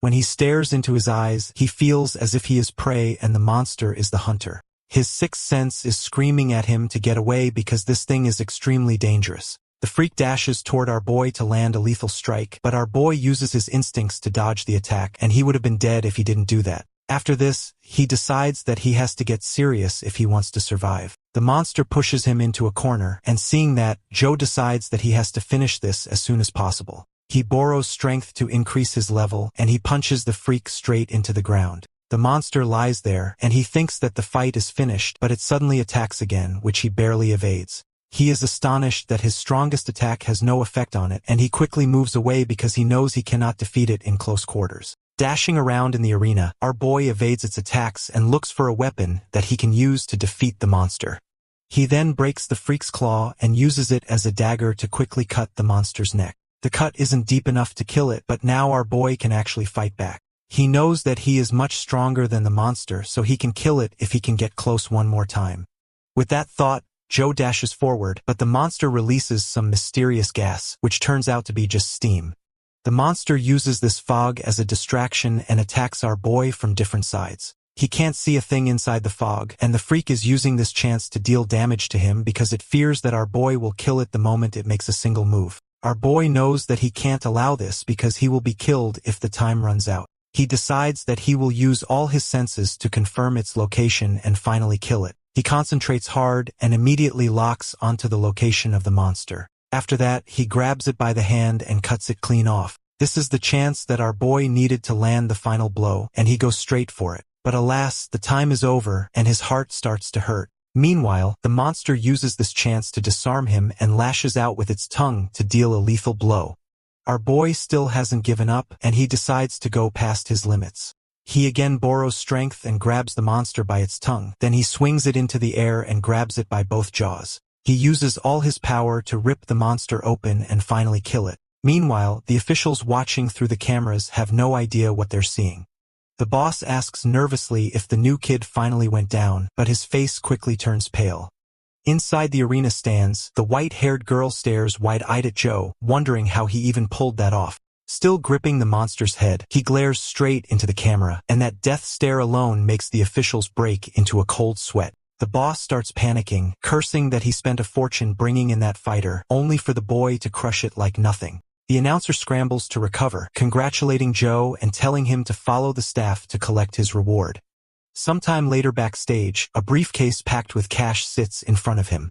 When he stares into his eyes, he feels as if he is prey and the monster is the hunter. His sixth sense is screaming at him to get away because this thing is extremely dangerous. The Freak dashes toward our boy to land a lethal strike, but our boy uses his instincts to dodge the attack, and he would have been dead if he didn't do that. After this, he decides that he has to get serious if he wants to survive. The monster pushes him into a corner, and seeing that, Joe decides that he has to finish this as soon as possible. He borrows strength to increase his level, and he punches the Freak straight into the ground. The monster lies there, and he thinks that the fight is finished, but it suddenly attacks again, which he barely evades. He is astonished that his strongest attack has no effect on it, and he quickly moves away because he knows he cannot defeat it in close quarters. Dashing around in the arena, our boy evades its attacks and looks for a weapon that he can use to defeat the monster. He then breaks the Freak's claw and uses it as a dagger to quickly cut the monster's neck. The cut isn't deep enough to kill it, but now our boy can actually fight back. He knows that he is much stronger than the monster, so he can kill it if he can get close one more time. With that thought, Joe dashes forward, but the monster releases some mysterious gas, which turns out to be just steam. The monster uses this fog as a distraction and attacks our boy from different sides. He can't see a thing inside the fog, and the Freak is using this chance to deal damage to him because it fears that our boy will kill it the moment it makes a single move. Our boy knows that he can't allow this because he will be killed if the time runs out. He decides that he will use all his senses to confirm its location and finally kill it. He concentrates hard and immediately locks onto the location of the monster. After that, he grabs it by the hand and cuts it clean off. This is the chance that our boy needed to land the final blow, and he goes straight for it. But alas, the time is over, and his heart starts to hurt. Meanwhile, the monster uses this chance to disarm him and lashes out with its tongue to deal a lethal blow. Our boy still hasn't given up, and he decides to go past his limits. He again borrows strength and grabs the monster by its tongue. Then he swings it into the air and grabs it by both jaws. He uses all his power to rip the monster open and finally kill it. Meanwhile, the officials watching through the cameras have no idea what they're seeing. The boss asks nervously if the new kid finally went down, but his face quickly turns pale. Inside the arena stands, the white-haired girl stares wide-eyed at Joe, wondering how he even pulled that off. Still gripping the monster's head, he glares straight into the camera, and that death stare alone makes the officials break into a cold sweat. The boss starts panicking, cursing that he spent a fortune bringing in that fighter, only for the boy to crush it like nothing. The announcer scrambles to recover, congratulating Joe and telling him to follow the staff to collect his reward. Sometime later backstage, a briefcase packed with cash sits in front of him.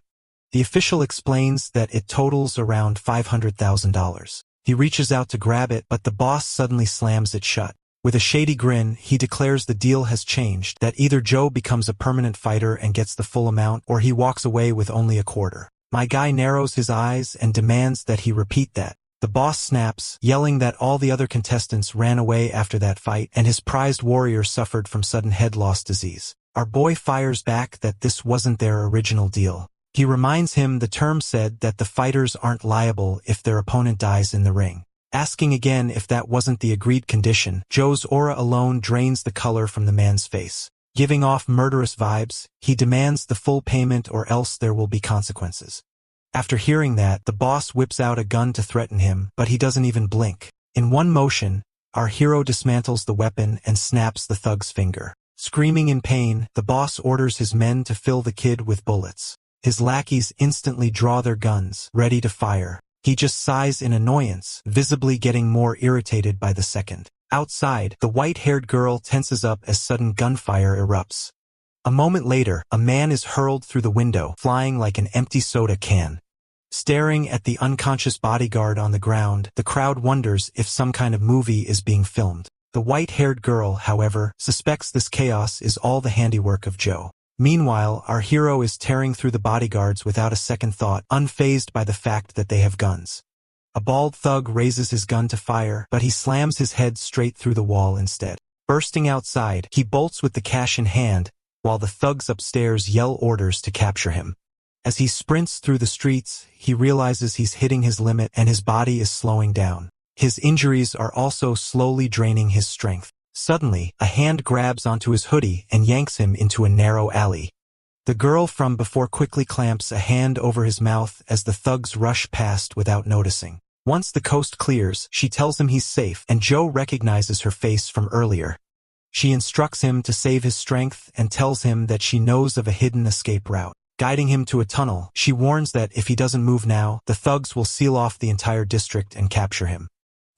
The official explains that it totals around $500,000. He reaches out to grab it, but the boss suddenly slams it shut. With a shady grin, he declares the deal has changed, that either Joe becomes a permanent fighter and gets the full amount, or he walks away with only a quarter. My guy narrows his eyes and demands that he repeat that. The boss snaps, yelling that all the other contestants ran away after that fight and his prized warrior suffered from sudden head loss disease. Our boy fires back that this wasn't their original deal. He reminds him the term said that the fighters aren't liable if their opponent dies in the ring. Asking again if that wasn't the agreed condition, Joe's aura alone drains the color from the man's face. Giving off murderous vibes, he demands the full payment or else there will be consequences. After hearing that, the boss whips out a gun to threaten him, but he doesn't even blink. In one motion, our hero dismantles the weapon and snaps the thug's finger. Screaming in pain, the boss orders his men to fill the kid with bullets. His lackeys instantly draw their guns, ready to fire. He just sighs in annoyance, visibly getting more irritated by the second. Outside, the white-haired girl tenses up as sudden gunfire erupts. A moment later, a man is hurled through the window, flying like an empty soda can. Staring at the unconscious bodyguard on the ground, the crowd wonders if some kind of movie is being filmed. The white-haired girl, however, suspects this chaos is all the handiwork of Joe. Meanwhile, our hero is tearing through the bodyguards without a second thought, unfazed by the fact that they have guns. A bald thug raises his gun to fire, but he slams his head straight through the wall instead. Bursting outside, he bolts with the cash in hand, while the thugs upstairs yell orders to capture him. As he sprints through the streets, he realizes he's hitting his limit and his body is slowing down. His injuries are also slowly draining his strength. Suddenly, a hand grabs onto his hoodie and yanks him into a narrow alley. The girl from before quickly clamps a hand over his mouth as the thugs rush past without noticing. Once the coast clears, she tells him he's safe, and Joe recognizes her face from earlier. She instructs him to save his strength and tells him that she knows of a hidden escape route. Guiding him to a tunnel, she warns that if he doesn't move now, the thugs will seal off the entire district and capture him.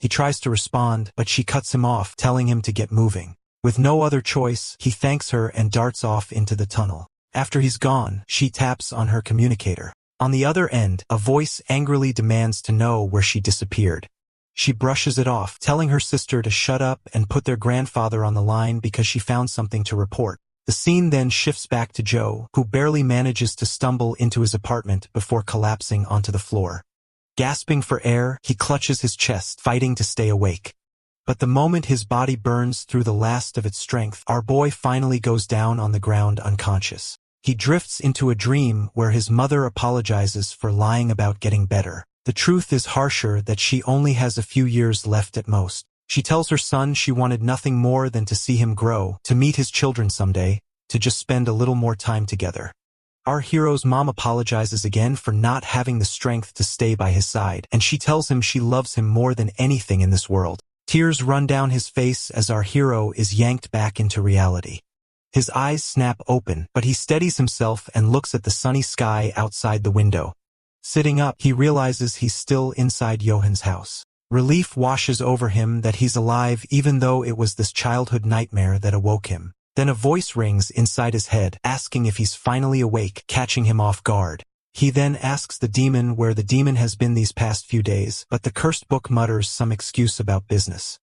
He tries to respond, but she cuts him off, telling him to get moving. With no other choice, he thanks her and darts off into the tunnel. After he's gone, she taps on her communicator. On the other end, a voice angrily demands to know where she disappeared. She brushes it off, telling her sister to shut up and put their grandfather on the line because she found something to report. The scene then shifts back to Joe, who barely manages to stumble into his apartment before collapsing onto the floor. Gasping for air, he clutches his chest, fighting to stay awake. But the moment his body burns through the last of its strength, our boy finally goes down on the ground unconscious. He drifts into a dream where his mother apologizes for lying about getting better. The truth is harsher, that she only has a few years left at most. She tells her son she wanted nothing more than to see him grow, to meet his children someday, to just spend a little more time together. Our hero's mom apologizes again for not having the strength to stay by his side, and she tells him she loves him more than anything in this world. Tears run down his face as our hero is yanked back into reality. His eyes snap open, but he steadies himself and looks at the sunny sky outside the window. Sitting up, he realizes he's still inside Johan's house. Relief washes over him that he's alive, even though it was this childhood nightmare that awoke him. Then a voice rings inside his head, asking if he's finally awake, catching him off guard. He then asks the demon where the demon has been these past few days, but the cursed book mutters some excuse about business.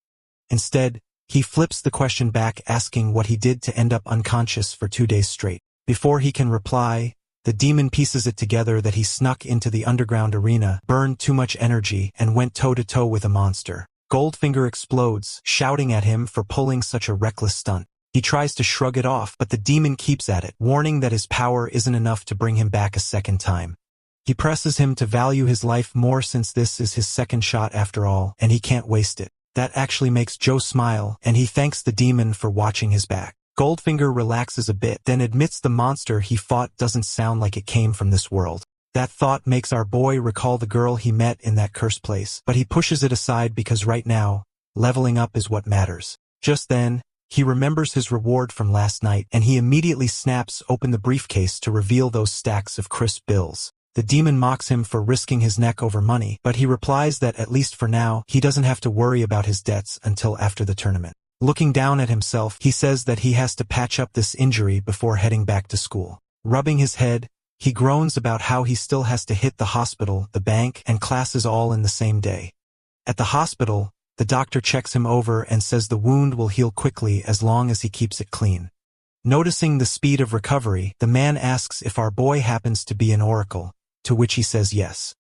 Instead, he flips the question back, asking what he did to end up unconscious for 2 days straight. Before he can reply, the demon pieces it together that he snuck into the underground arena, burned too much energy, and went toe-to-toe with a monster. Goldfinger explodes, shouting at him for pulling such a reckless stunt. He tries to shrug it off, but the demon keeps at it, warning that his power isn't enough to bring him back a second time. He presses him to value his life more since this is his second shot after all, and he can't waste it. That actually makes Joe smile, and he thanks the demon for watching his back. Goldfinger relaxes a bit, then admits the monster he fought doesn't sound like it came from this world. That thought makes our boy recall the girl he met in that cursed place, but he pushes it aside because right now, leveling up is what matters. Just then, He remembers his reward from last night, and he immediately snaps open the briefcase to reveal those stacks of crisp bills. The demon mocks him for risking his neck over money, but he replies that at least for now, he doesn't have to worry about his debts until after the tournament. Looking down at himself, he says that he has to patch up this injury before heading back to school. Rubbing his head, he groans about how he still has to hit the hospital, the bank, and classes all in the same day. At the hospital, the doctor checks him over and says the wound will heal quickly as long as he keeps it clean. Noticing the speed of recovery, the man asks if our boy happens to be an oracle, to which he says yes.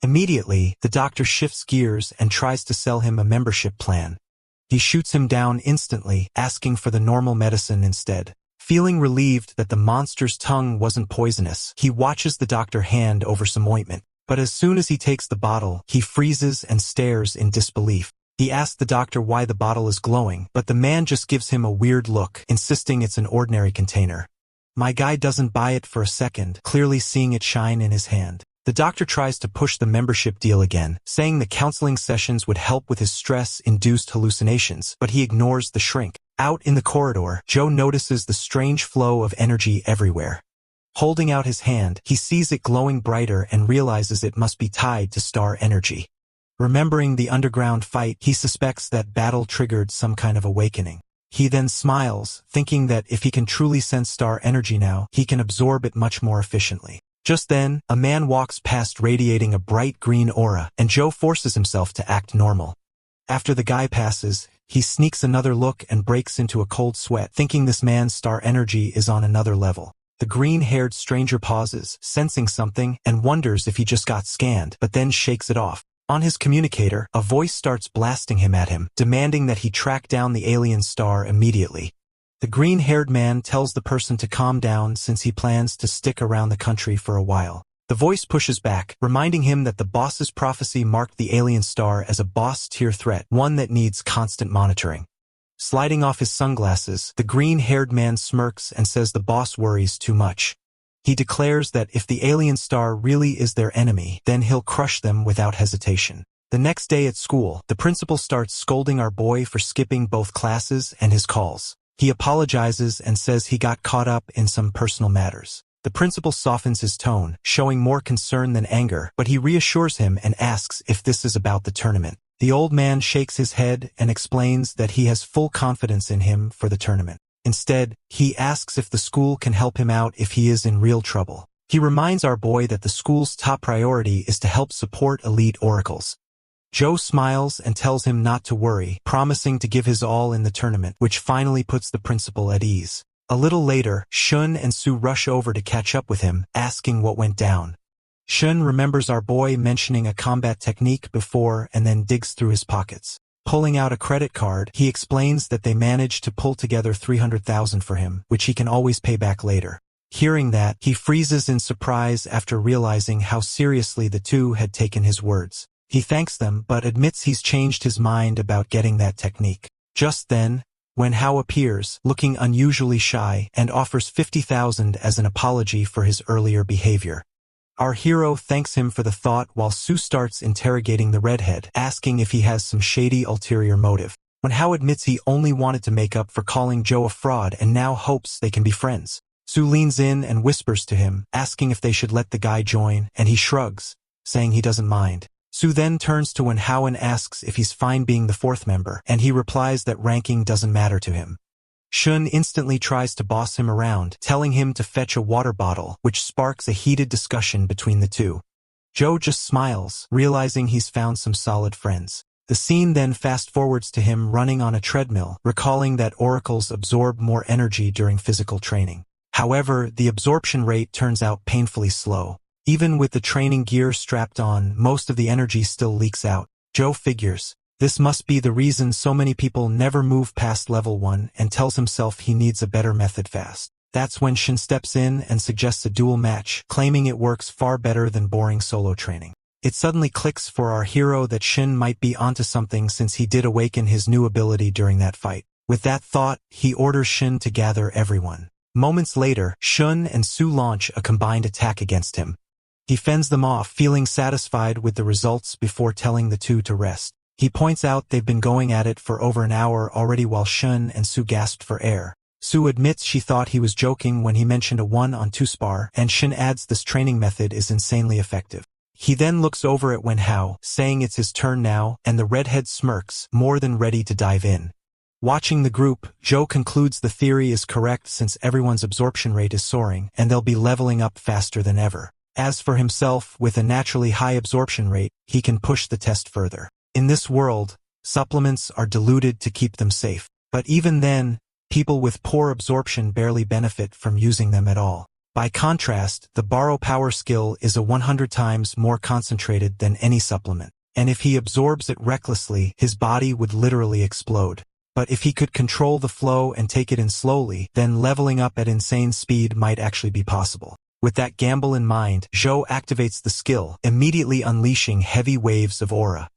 Immediately, the doctor shifts gears and tries to sell him a membership plan. He shoots him down instantly, asking for the normal medicine instead. Feeling relieved that the monster's tongue wasn't poisonous, he watches the doctor hand over some ointment. But as soon as he takes the bottle, he freezes and stares in disbelief. He asks the doctor why the bottle is glowing, but the man just gives him a weird look, insisting it's an ordinary container. My guy doesn't buy it for a second, clearly seeing it shine in his hand. The doctor tries to push the membership deal again, saying the counseling sessions would help with his stress-induced hallucinations, but he ignores the shrink. Out in the corridor, Joe notices the strange flow of energy everywhere. Holding out his hand, he sees it glowing brighter and realizes it must be tied to star energy. Remembering the underground fight, he suspects that battle triggered some kind of awakening. He then smiles, thinking that if he can truly sense star energy now, he can absorb it much more efficiently. Just then, a man walks past radiating a bright green aura, and Joe forces himself to act normal. After the guy passes, he sneaks another look and breaks into a cold sweat, thinking this man's star energy is on another level. The green-haired stranger pauses, sensing something, and wonders if he just got scanned, but then shakes it off. On his communicator, a voice starts blasting him at him, demanding that he track down the alien star immediately. The green-haired man tells the person to calm down since he plans to stick around the country for a while. The voice pushes back, reminding him that the boss's prophecy marked the alien star as a boss-tier threat, one that needs constant monitoring. Sliding off his sunglasses, the green-haired man smirks and says the boss worries too much. He declares that if the alien star really is their enemy, then he'll crush them without hesitation. The next day at school, the principal starts scolding our boy for skipping both classes and his calls. He apologizes and says he got caught up in some personal matters. The principal softens his tone, showing more concern than anger, but he reassures him and asks if this is about the tournament. The old man shakes his head and explains that he has full confidence in him for the tournament. Instead, he asks if the school can help him out if he is in real trouble. He reminds our boy that the school's top priority is to help support elite oracles. Joe smiles and tells him not to worry, promising to give his all in the tournament, which finally puts the principal at ease. A little later, Shun and Sue rush over to catch up with him, asking what went down. Shun remembers our boy mentioning a combat technique before and then digs through his pockets. Pulling out a credit card, he explains that they managed to pull together $300,000 for him, which he can always pay back later. Hearing that, he freezes in surprise after realizing how seriously the two had taken his words. He thanks them but admits he's changed his mind about getting that technique. Just then, Wenhao appears, looking unusually shy, and offers $50,000 as an apology for his earlier behavior. Our hero thanks him for the thought while Sue starts interrogating the redhead, asking if he has some shady ulterior motive. Wenhao admits he only wanted to make up for calling Joe a fraud and now hopes they can be friends. Sue leans in and whispers to him, asking if they should let the guy join, and he shrugs, saying he doesn't mind. Sue then turns to Wenhao and asks if he's fine being the fourth member, and he replies that ranking doesn't matter to him. Shun instantly tries to boss him around, telling him to fetch a water bottle, which sparks a heated discussion between the two. Joe just smiles, realizing he's found some solid friends. The scene then fast-forwards to him running on a treadmill, recalling that oracles absorb more energy during physical training. However, the absorption rate turns out painfully slow. Even with the training gear strapped on, most of the energy still leaks out. Joe figures, this must be the reason so many people never move past level 1 and tells himself he needs a better method fast. That's when Shin steps in and suggests a duel match, claiming it works far better than boring solo training. It suddenly clicks for our hero that Shin might be onto something since he did awaken his new ability during that fight. With that thought, he orders Shin to gather everyone. Moments later, Shun and Sue launch a combined attack against him. He fends them off, feeling satisfied with the results before telling the two to rest. He points out they've been going at it for over an hour already while Shun and Su gasped for air. Su admits she thought he was joking when he mentioned a 1-on-2 spar, and Shun adds this training method is insanely effective. He then looks over at Wenhao, saying it's his turn now, and the redhead smirks, more than ready to dive in. Watching the group, Zhou concludes the theory is correct since everyone's absorption rate is soaring, and they'll be leveling up faster than ever. As for himself, with a naturally high absorption rate, he can push the test further. In this world, supplements are diluted to keep them safe. But even then, people with poor absorption barely benefit from using them at all. By contrast, the borrow power skill is 100 times more concentrated than any supplement, and if he absorbs it recklessly, his body would literally explode. But if he could control the flow and take it in slowly, then leveling up at insane speed might actually be possible. With that gamble in mind, Zhou activates the skill, immediately unleashing heavy waves of aura.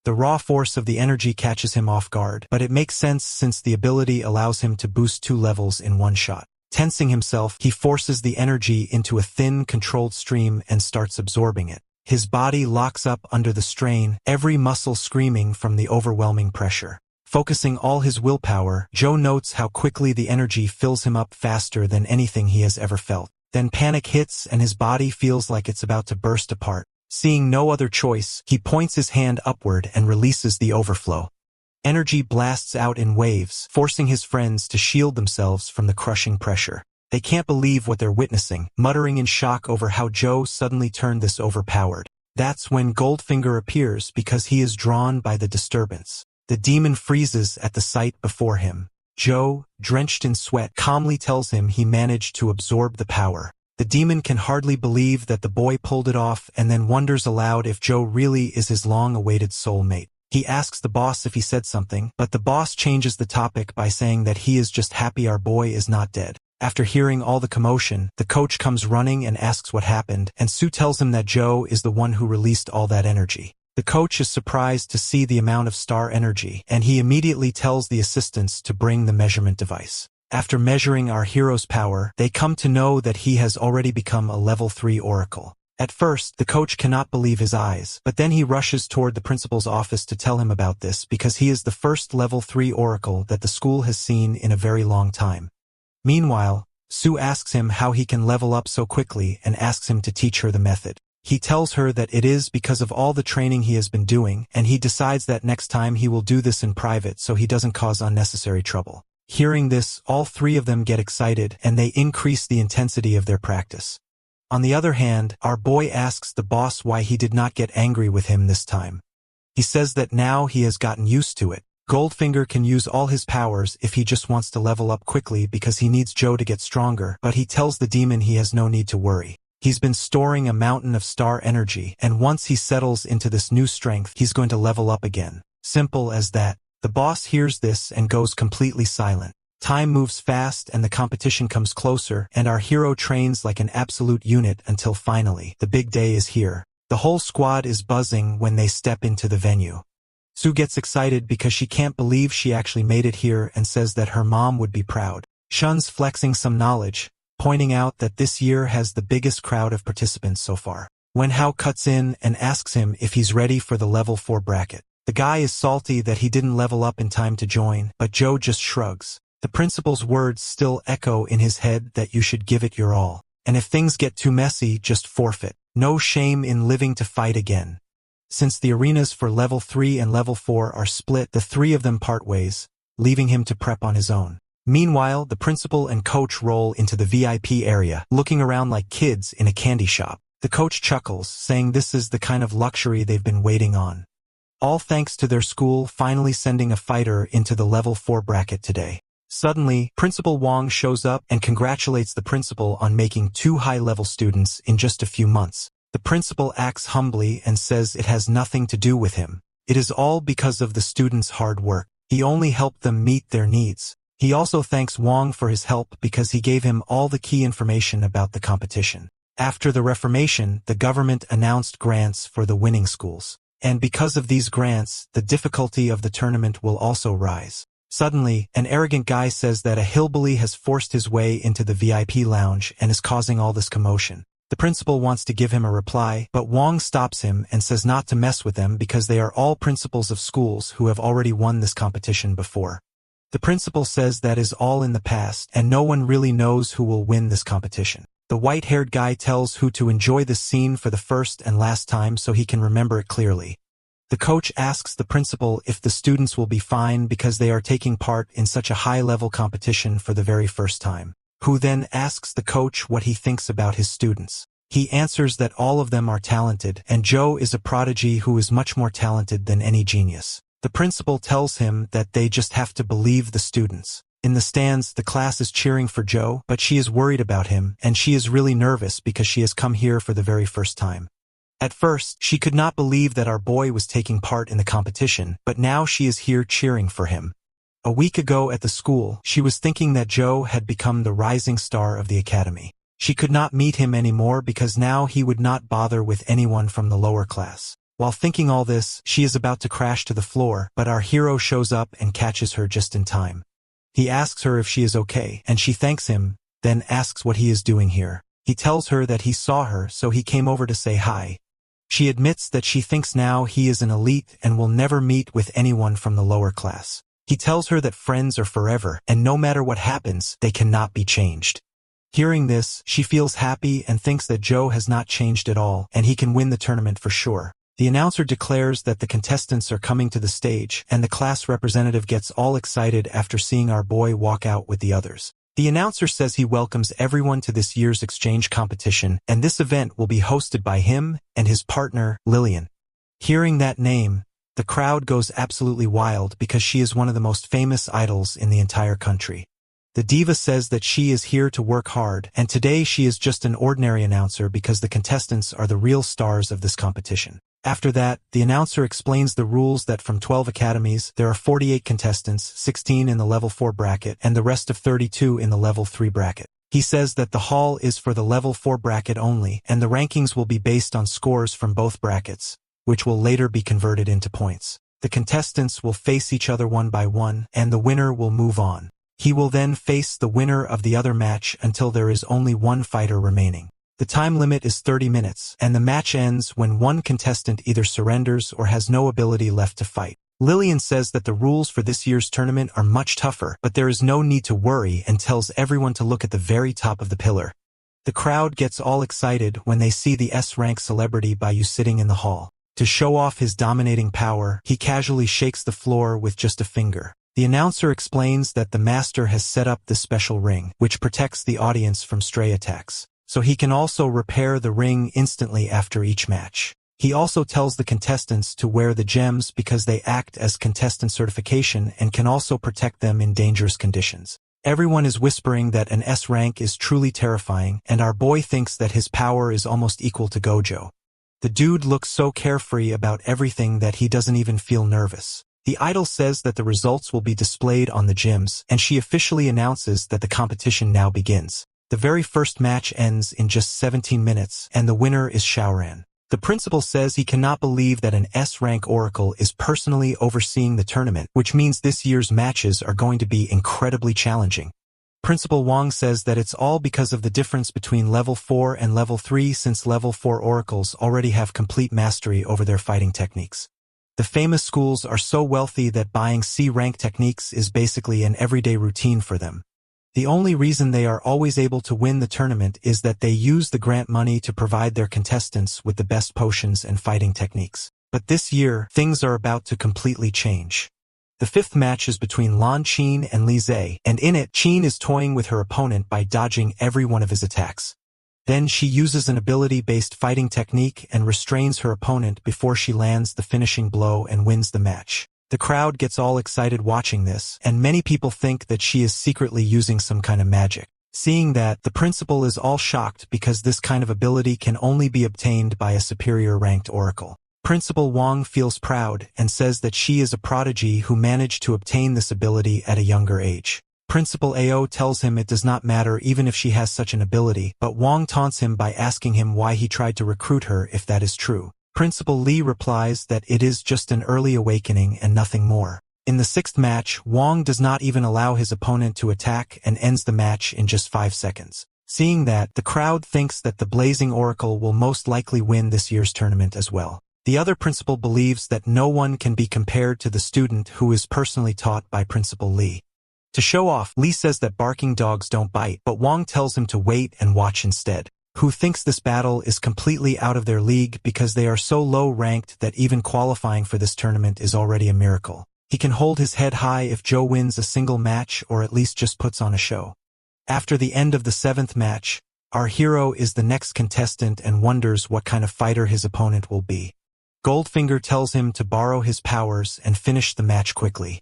The raw force of the energy catches him off guard, but it makes sense since the ability allows him to boost 2 levels in one shot. Tensing himself, he forces the energy into a thin, controlled stream and starts absorbing it. His body locks up under the strain, every muscle screaming from the overwhelming pressure. Focusing all his willpower, Zhou notes how quickly the energy fills him up faster than anything he has ever felt. Then panic hits and his body feels like it's about to burst apart. Seeing no other choice, he points his hand upward and releases the overflow. Energy blasts out in waves, forcing his friends to shield themselves from the crushing pressure. They can't believe what they're witnessing, muttering in shock over how Zhou suddenly turned this overpowered. That's when Goldfinger appears because he is drawn by the disturbance. The demon freezes at the sight before him. Zhou, drenched in sweat, calmly tells him he managed to absorb the power. The demon can hardly believe that the boy pulled it off and then wonders aloud if Zhou really is his long-awaited soulmate. He asks the boss if he said something, but the boss changes the topic by saying that he is just happy our boy is not dead. After hearing all the commotion, the coach comes running and asks what happened, and Su tells him that Zhou is the one who released all that energy. The coach is surprised to see the amount of star energy, and he immediately tells the assistants to bring the measurement device. After measuring our hero's power, they come to know that he has already become a level 3 oracle. At first, the coach cannot believe his eyes, but then he rushes toward the principal's office to tell him about this because he is the first level 3 oracle that the school has seen in a very long time. Meanwhile, Su asks him how he can level up so quickly and asks him to teach her the method. He tells her that it is because of all the training he has been doing, and he decides that next time he will do this in private so he doesn't cause unnecessary trouble. Hearing this, all 3 of them get excited, and they increase the intensity of their practice. On the other hand, our boy asks the boss why he did not get angry with him this time. He says that now he has gotten used to it. Goldfinger can use all his powers if he just wants to level up quickly because he needs Zhou to get stronger, but he tells the demon he has no need to worry. He's been storing a mountain of star energy, and once he settles into this new strength, he's going to level up again. Simple as that. The boss hears this and goes completely silent. Time moves fast and the competition comes closer, and our hero trains like an absolute unit until finally, the big day is here. The whole squad is buzzing when they step into the venue. Su gets excited because she can't believe she actually made it here and says that her mom would be proud. Shun's flexing some knowledge, pointing out that this year has the biggest crowd of participants so far. Wenhao cuts in and asks him if he's ready for the level 4 bracket. The guy is salty that he didn't level up in time to join, but Zhou just shrugs. The principal's words still echo in his head that you should give it your all. And if things get too messy, just forfeit. No shame in living to fight again. Since the arenas for level 3 and level 4 are split, the 3 of them part ways, leaving him to prep on his own. Meanwhile, the principal and coach roll into the VIP area, looking around like kids in a candy shop. The coach chuckles, saying this is the kind of luxury they've been waiting on. All thanks to their school finally sending a fighter into the level 4 bracket today. Suddenly, Principal Wang shows up and congratulates the principal on making 2 high-level students in just a few months. The principal acts humbly and says it has nothing to do with him. It is all because of the students' hard work. He only helped them meet their needs. He also thanks Wang for his help because he gave him all the key information about the competition. After the Reformation, the government announced grants for the winning schools. And because of these grants, the difficulty of the tournament will also rise. Suddenly, an arrogant guy says that a hillbilly has forced his way into the VIP lounge and is causing all this commotion. The principal wants to give him a reply, but Wong stops him and says not to mess with them because they are all principals of schools who have already won this competition before. The principal says that is all in the past and no one really knows who will win this competition. The white-haired guy tells who to enjoy this scene for the first and last time so he can remember it clearly. The coach asks the principal if the students will be fine because they are taking part in such a high-level competition for the very first time. Who then asks the coach what he thinks about his students. He answers that all of them are talented, and Joe is a prodigy who is much more talented than any genius. The principal tells him that they just have to believe the students. In the stands, the class is cheering for Joe, but she is worried about him, and she is really nervous because she has come here for the very first time. At first, she could not believe that our boy was taking part in the competition, but now she is here cheering for him. A week ago at the school, she was thinking that Joe had become the rising star of the academy. She could not meet him anymore because now he would not bother with anyone from the lower class. While thinking all this, she is about to crash to the floor, but our hero shows up and catches her just in time. He asks her if she is okay, and she thanks him, then asks what he is doing here. He tells her that he saw her, so he came over to say hi. She admits that she thinks now he is an elite and will never meet with anyone from the lower class. He tells her that friends are forever, and no matter what happens, they cannot be changed. Hearing this, she feels happy and thinks that Joe has not changed at all, and he can win the tournament for sure. The announcer declares that the contestants are coming to the stage, and the class representative gets all excited after seeing our boy walk out with the others. The announcer says he welcomes everyone to this year's exchange competition, and this event will be hosted by him and his partner, Lillian. Hearing that name, the crowd goes absolutely wild because she is one of the most famous idols in the entire country. The diva says that she is here to work hard, and today she is just an ordinary announcer because the contestants are the real stars of this competition. After that, the announcer explains the rules that from 12 academies, there are 48 contestants, 16 in the level 4 bracket, and the rest of 32 in the level 3 bracket. He says that the hall is for the level 4 bracket only, and the rankings will be based on scores from both brackets, which will later be converted into points. The contestants will face each other one by one, and the winner will move on. He will then face the winner of the other match until there is only one fighter remaining. The time limit is 30 minutes, and the match ends when one contestant either surrenders or has no ability left to fight. Lillian says that the rules for this year's tournament are much tougher, but there is no need to worry and tells everyone to look at the very top of the pillar. The crowd gets all excited when they see the S-rank celebrity Bayu sitting in the hall. To show off his dominating power, he casually shakes the floor with just a finger. The announcer explains that the master has set up this special ring, which protects the audience from stray attacks. So he can also repair the ring instantly after each match. He also tells the contestants to wear the gems because they act as contestant certification and can also protect them in dangerous conditions. Everyone is whispering that an S rank is truly terrifying, and our boy thinks that his power is almost equal to Gojo. The dude looks so carefree about everything that he doesn't even feel nervous. The idol says that the results will be displayed on the gyms, and she officially announces that the competition now begins. The very first match ends in just 17 minutes, and the winner is Shaoran. The principal says he cannot believe that an S-rank oracle is personally overseeing the tournament, which means this year's matches are going to be incredibly challenging. Principal Wong says that it's all because of the difference between level 4 and level 3 since level 4 oracles already have complete mastery over their fighting techniques. The famous schools are so wealthy that buying C-rank techniques is basically an everyday routine for them. The only reason they are always able to win the tournament is that they use the grant money to provide their contestants with the best potions and fighting techniques. But this year, things are about to completely change. The fifth match is between Lan Qin and Li Zhe, and in it, Qin is toying with her opponent by dodging every one of his attacks. Then she uses an ability-based fighting technique and restrains her opponent before she lands the finishing blow and wins the match. The crowd gets all excited watching this, and many people think that she is secretly using some kind of magic. Seeing that, the principal is all shocked because this kind of ability can only be obtained by a superior-ranked oracle. Principal Wong feels proud and says that she is a prodigy who managed to obtain this ability at a younger age. Principal Ao tells him it does not matter even if she has such an ability, but Wong taunts him by asking him why he tried to recruit her if that is true. Principal Lee replies that it is just an early awakening and nothing more. In the sixth match, Wong does not even allow his opponent to attack and ends the match in just 5 seconds. Seeing that, the crowd thinks that the Blazing Oracle will most likely win this year's tournament as well. The other principal believes that no one can be compared to the student who is personally taught by Principal Lee. To show off, Lee says that barking dogs don't bite, but Wong tells him to wait and watch instead. Who thinks this battle is completely out of their league because they are so low-ranked that even qualifying for this tournament is already a miracle. He can hold his head high if Joe wins a single match or at least just puts on a show. After the end of the 7th match, our hero is the next contestant and wonders what kind of fighter his opponent will be. Goldfinger tells him to borrow his powers and finish the match quickly.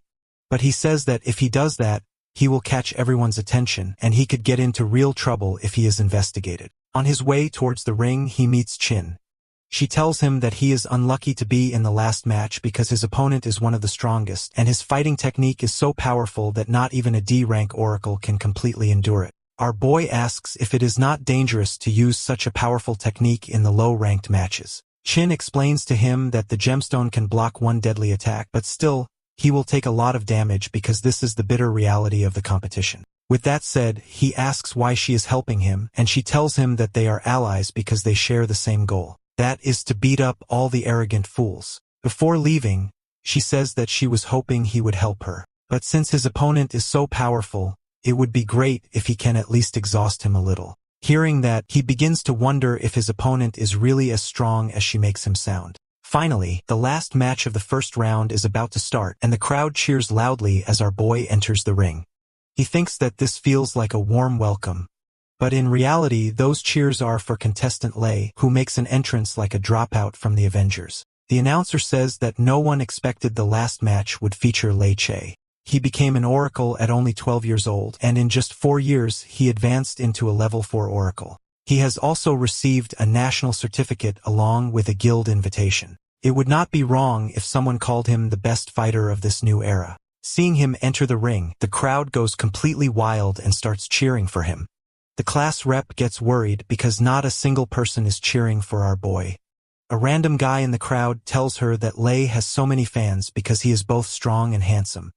But he says that if he does that, he will catch everyone's attention and he could get into real trouble if he is investigated. On his way towards the ring, he meets Chin. She tells him that he is unlucky to be in the last match because his opponent is one of the strongest and his fighting technique is so powerful that not even a D-rank oracle can completely endure it. Our boy asks if it is not dangerous to use such a powerful technique in the low-ranked matches. Chin explains to him that the gemstone can block one deadly attack, but still, he will take a lot of damage because this is the bitter reality of the competition. With that said, he asks why she is helping him, and she tells him that they are allies because they share the same goal. That is to beat up all the arrogant fools. Before leaving, she says that she was hoping he would help her. But since his opponent is so powerful, it would be great if he can at least exhaust him a little. Hearing that, he begins to wonder if his opponent is really as strong as she makes him sound. Finally, the last match of the first round is about to start, and the crowd cheers loudly as our boy enters the ring. He thinks that this feels like a warm welcome. But in reality, those cheers are for contestant Lei, who makes an entrance like a dropout from the Avengers. The announcer says that no one expected the last match would feature Lei Che. He became an oracle at only 12 years old, and in just 4 years, he advanced into a level 4 oracle. He has also received a national certificate along with a guild invitation. It would not be wrong if someone called him the best fighter of this new era. Seeing him enter the ring, the crowd goes completely wild and starts cheering for him. The class rep gets worried because not a single person is cheering for our boy. A random guy in the crowd tells her that Lei has so many fans because he is both strong and handsome.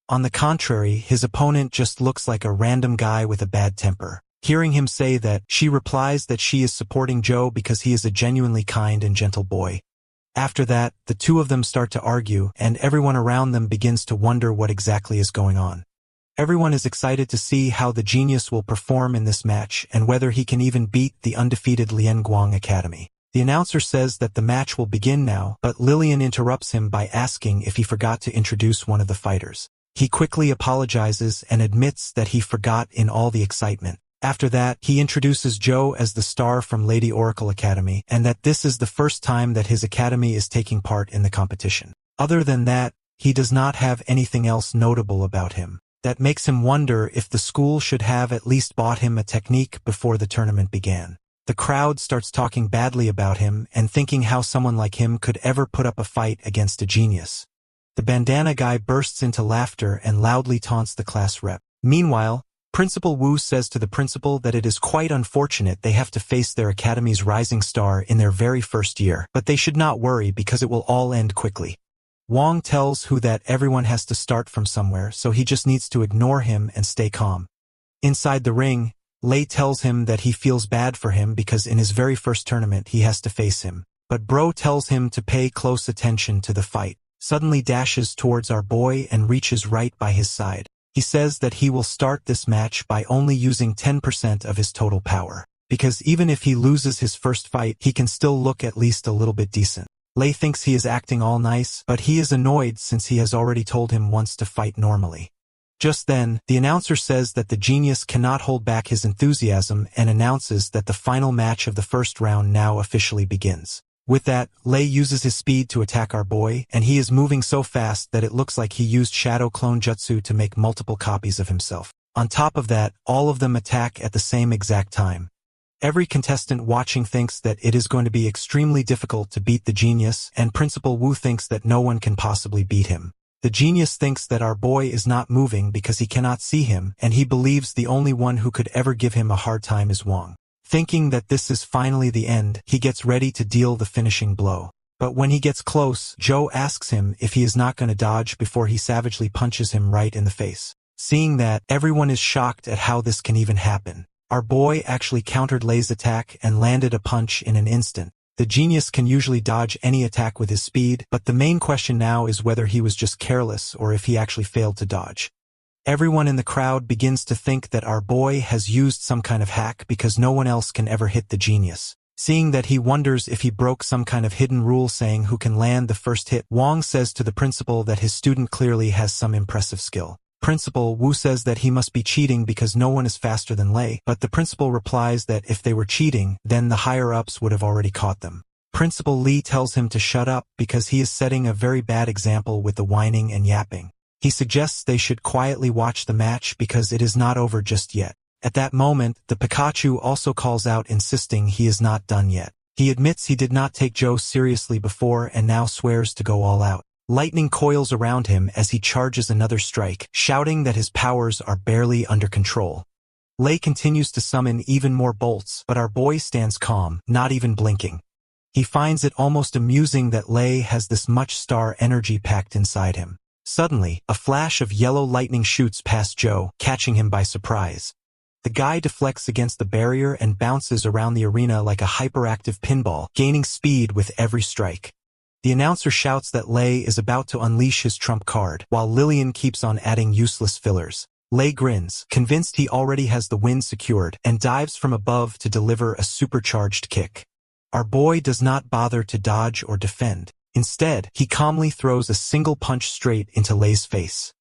On the contrary, his opponent just looks like a random guy with a bad temper. Hearing him say that, she replies that she is supporting Joe because he is a genuinely kind and gentle boy. After that, the two of them start to argue, and everyone around them begins to wonder what exactly is going on. Everyone is excited to see how the genius will perform in this match and whether he can even beat the undefeated Lianguang Academy. The announcer says that the match will begin now, but Lillian interrupts him by asking if he forgot to introduce one of the fighters. He quickly apologizes and admits that he forgot in all the excitement. After that, he introduces Joe as the star from Lady Oracle Academy and that this is the first time that his academy is taking part in the competition. Other than that, he does not have anything else notable about him. That makes him wonder if the school should have at least bought him a technique before the tournament began. The crowd starts talking badly about him and thinking how someone like him could ever put up a fight against a genius. The bandana guy bursts into laughter and loudly taunts the class rep. Meanwhile, Principal Wu says to the principal that it is quite unfortunate they have to face their academy's rising star in their very first year, but they should not worry because it will all end quickly. Wong tells Hu that everyone has to start from somewhere, so he just needs to ignore him and stay calm. Inside the ring, Lei tells him that he feels bad for him because in his very first tournament he has to face him. But Bro tells him to pay close attention to the fight. Suddenly dashes towards our boy and reaches right by his side. He says that he will start this match by only using 10% of his total power, because even if he loses his first fight, he can still look at least a little bit decent. Lei thinks he is acting all nice, but he is annoyed since he has already told him once to fight normally. Just then, the announcer says that the genius cannot hold back his enthusiasm and announces that the final match of the first round now officially begins. With that, Lei uses his speed to attack our boy, and he is moving so fast that it looks like he used Shadow Clone Jutsu to make multiple copies of himself. On top of that, all of them attack at the same exact time. Every contestant watching thinks that it is going to be extremely difficult to beat the genius, and Principal Wu thinks that no one can possibly beat him. The genius thinks that our boy is not moving because he cannot see him, and he believes the only one who could ever give him a hard time is Wong. Thinking that this is finally the end, he gets ready to deal the finishing blow. But when he gets close, Joe asks him if he is not going to dodge before he savagely punches him right in the face. Seeing that, everyone is shocked at how this can even happen. Our boy actually countered Lei's attack and landed a punch in an instant. The genius can usually dodge any attack with his speed, but the main question now is whether he was just careless or if he actually failed to dodge. Everyone in the crowd begins to think that our boy has used some kind of hack because no one else can ever hit the genius. Seeing that, he wonders if he broke some kind of hidden rule saying who can land the first hit. Wong says to the principal that his student clearly has some impressive skill. Principal Wu says that he must be cheating because no one is faster than Lei, but the principal replies that if they were cheating, then the higher-ups would have already caught them. Principal Li tells him to shut up because he is setting a very bad example with the whining and yapping. He suggests they should quietly watch the match because it is not over just yet. At that moment, the Pikachu also calls out insisting he is not done yet. He admits he did not take Joe seriously before and now swears to go all out. Lightning coils around him as he charges another strike, shouting that his powers are barely under control. Lei continues to summon even more bolts, but our boy stands calm, not even blinking. He finds it almost amusing that Lei has this much star energy packed inside him. Suddenly, a flash of yellow lightning shoots past Joe, catching him by surprise. The guy deflects against the barrier and bounces around the arena like a hyperactive pinball, gaining speed with every strike. The announcer shouts that Lei is about to unleash his trump card, while Lillian keeps on adding useless fillers. Lei grins, convinced he already has the win secured, and dives from above to deliver a supercharged kick. Our boy does not bother to dodge or defend. Instead, he calmly throws a single punch straight into Lei's face.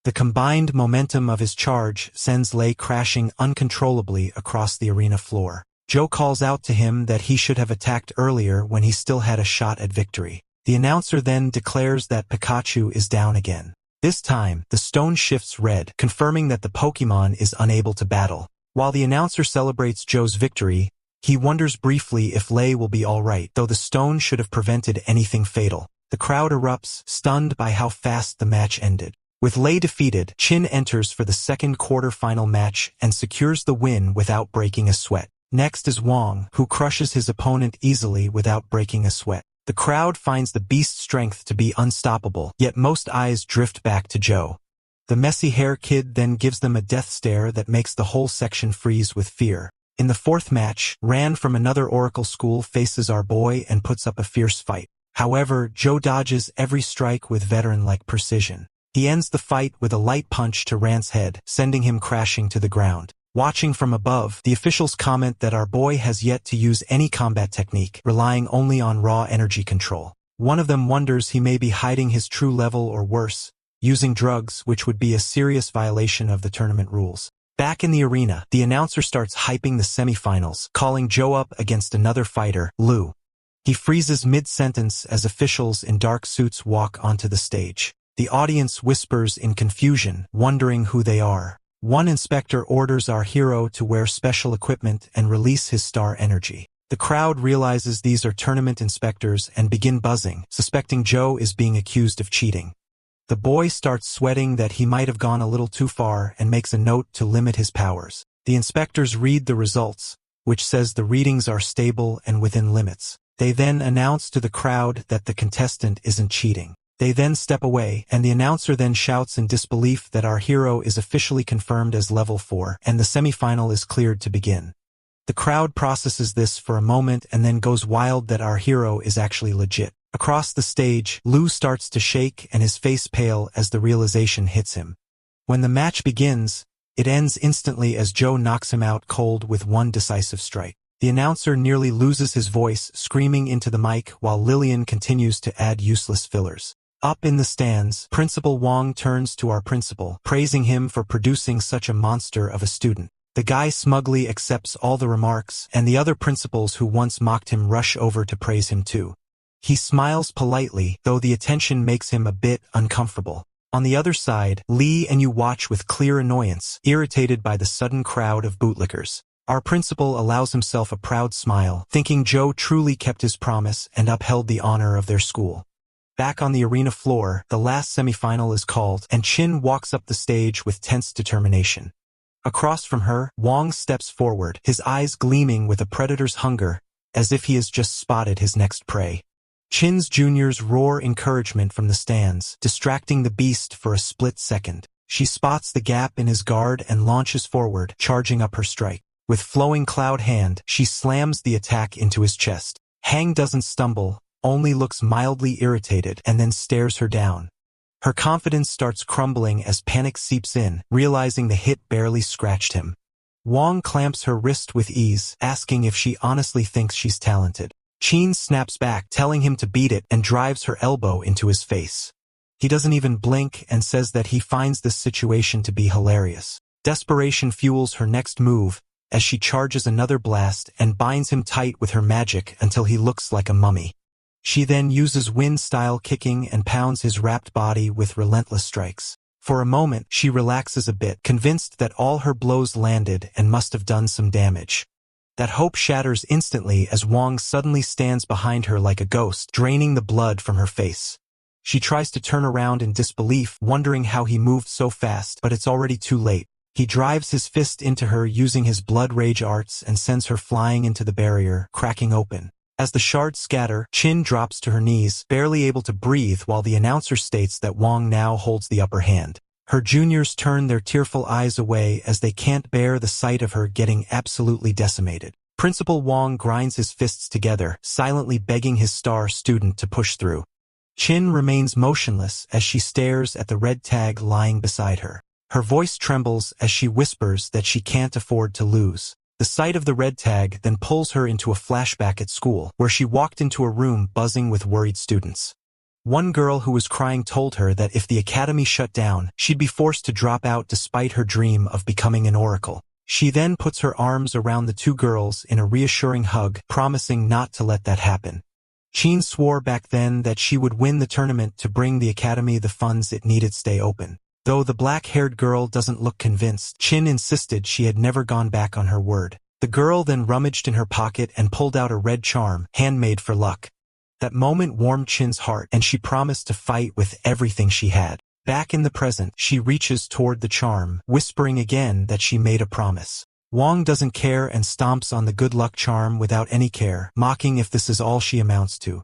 The combined momentum of his charge sends Lei crashing uncontrollably across the arena floor. Joe calls out to him that he should have attacked earlier when he still had a shot at victory. The announcer then declares that Pikachu is down again. This time, the stone shifts red, confirming that the Pokémon is unable to battle. While the announcer celebrates Joe's victory, he wonders briefly if Lei will be alright, though the stone should have prevented anything fatal. The crowd erupts, stunned by how fast the match ended. With Lei defeated, Chin enters for the second quarter-final match and secures the win without breaking a sweat. Next is Wong, who crushes his opponent easily without breaking a sweat. The crowd finds the beast's strength to be unstoppable, yet most eyes drift back to Joe. The messy hair kid then gives them a death stare that makes the whole section freeze with fear. In the fourth match, Ran from another Oracle school faces our boy and puts up a fierce fight. However, Joe dodges every strike with veteran-like precision. He ends the fight with a light punch to Ran's head, sending him crashing to the ground. Watching from above, the officials comment that our boy has yet to use any combat technique, relying only on raw energy control. One of them wonders he may be hiding his true level or worse, using drugs, which would be a serious violation of the tournament rules. Back in the arena, the announcer starts hyping the semifinals, calling Joe up against another fighter, Lu. He freezes mid-sentence as officials in dark suits walk onto the stage. The audience whispers in confusion, wondering who they are. One inspector orders our hero to wear special equipment and release his star energy. The crowd realizes these are tournament inspectors and begin buzzing, suspecting Joe is being accused of cheating. The boy starts sweating that he might have gone a little too far and makes a note to limit his powers. The inspectors read the results, which says the readings are stable and within limits. They then announce to the crowd that the contestant isn't cheating. They then step away, and the announcer then shouts in disbelief that our hero is officially confirmed as level 4, and the semifinal is cleared to begin. The crowd processes this for a moment and then goes wild that our hero is actually legit. Across the stage, Lu starts to shake and his face pale as the realization hits him. When the match begins, it ends instantly as Joe knocks him out cold with one decisive strike. The announcer nearly loses his voice, screaming into the mic while Lillian continues to add useless fillers. Up in the stands, Principal Wong turns to our principal, praising him for producing such a monster of a student. The guy smugly accepts all the remarks, and the other principals who once mocked him rush over to praise him too. He smiles politely, though the attention makes him a bit uncomfortable. On the other side, Lee and you watch with clear annoyance, irritated by the sudden crowd of bootlickers. Our principal allows himself a proud smile, thinking Joe truly kept his promise and upheld the honor of their school. Back on the arena floor, the last semifinal is called, and Chin walks up the stage with tense determination. Across from her, Wong steps forward, his eyes gleaming with a predator's hunger, as if he has just spotted his next prey. Chin's juniors roar encouragement from the stands, distracting the beast for a split second. She spots the gap in his guard and launches forward, charging up her strike. With flowing cloud hand, she slams the attack into his chest. Hang doesn't stumble, only looks mildly irritated and then stares her down. Her confidence starts crumbling as panic seeps in, realizing the hit barely scratched him. Wong clamps her wrist with ease, asking if she honestly thinks she's talented. Chin snaps back, telling him to beat it, and drives her elbow into his face. He doesn't even blink and says that he finds this situation to be hilarious. Desperation fuels her next move, as she charges another blast and binds him tight with her magic until he looks like a mummy. She then uses wind-style kicking and pounds his wrapped body with relentless strikes. For a moment, she relaxes a bit, convinced that all her blows landed and must have done some damage. That hope shatters instantly as Wong suddenly stands behind her like a ghost, draining the blood from her face. She tries to turn around in disbelief, wondering how he moved so fast, but it's already too late. He drives his fist into her using his blood rage arts and sends her flying into the barrier, cracking open. As the shards scatter, Chin drops to her knees, barely able to breathe while the announcer states that Wong now holds the upper hand. Her juniors turn their tearful eyes away as they can't bear the sight of her getting absolutely decimated. Principal Wong grinds his fists together, silently begging his star student to push through. Chin remains motionless as she stares at the red tag lying beside her. Her voice trembles as she whispers that she can't afford to lose. The sight of the red tag then pulls her into a flashback at school, where she walked into a room buzzing with worried students. One girl who was crying told her that if the academy shut down, she'd be forced to drop out despite her dream of becoming an oracle. She then puts her arms around the two girls in a reassuring hug, promising not to let that happen. Chin swore back then that she would win the tournament to bring the academy the funds it needed stay open. Though the black-haired girl doesn't look convinced, Chin insisted she had never gone back on her word. The girl then rummaged in her pocket and pulled out a red charm, handmade for luck. That moment warmed Chin's heart, and she promised to fight with everything she had. Back in the present, she reaches toward the charm, whispering again that she made a promise. Wong doesn't care and stomps on the good luck charm without any care, mocking if this is all she amounts to.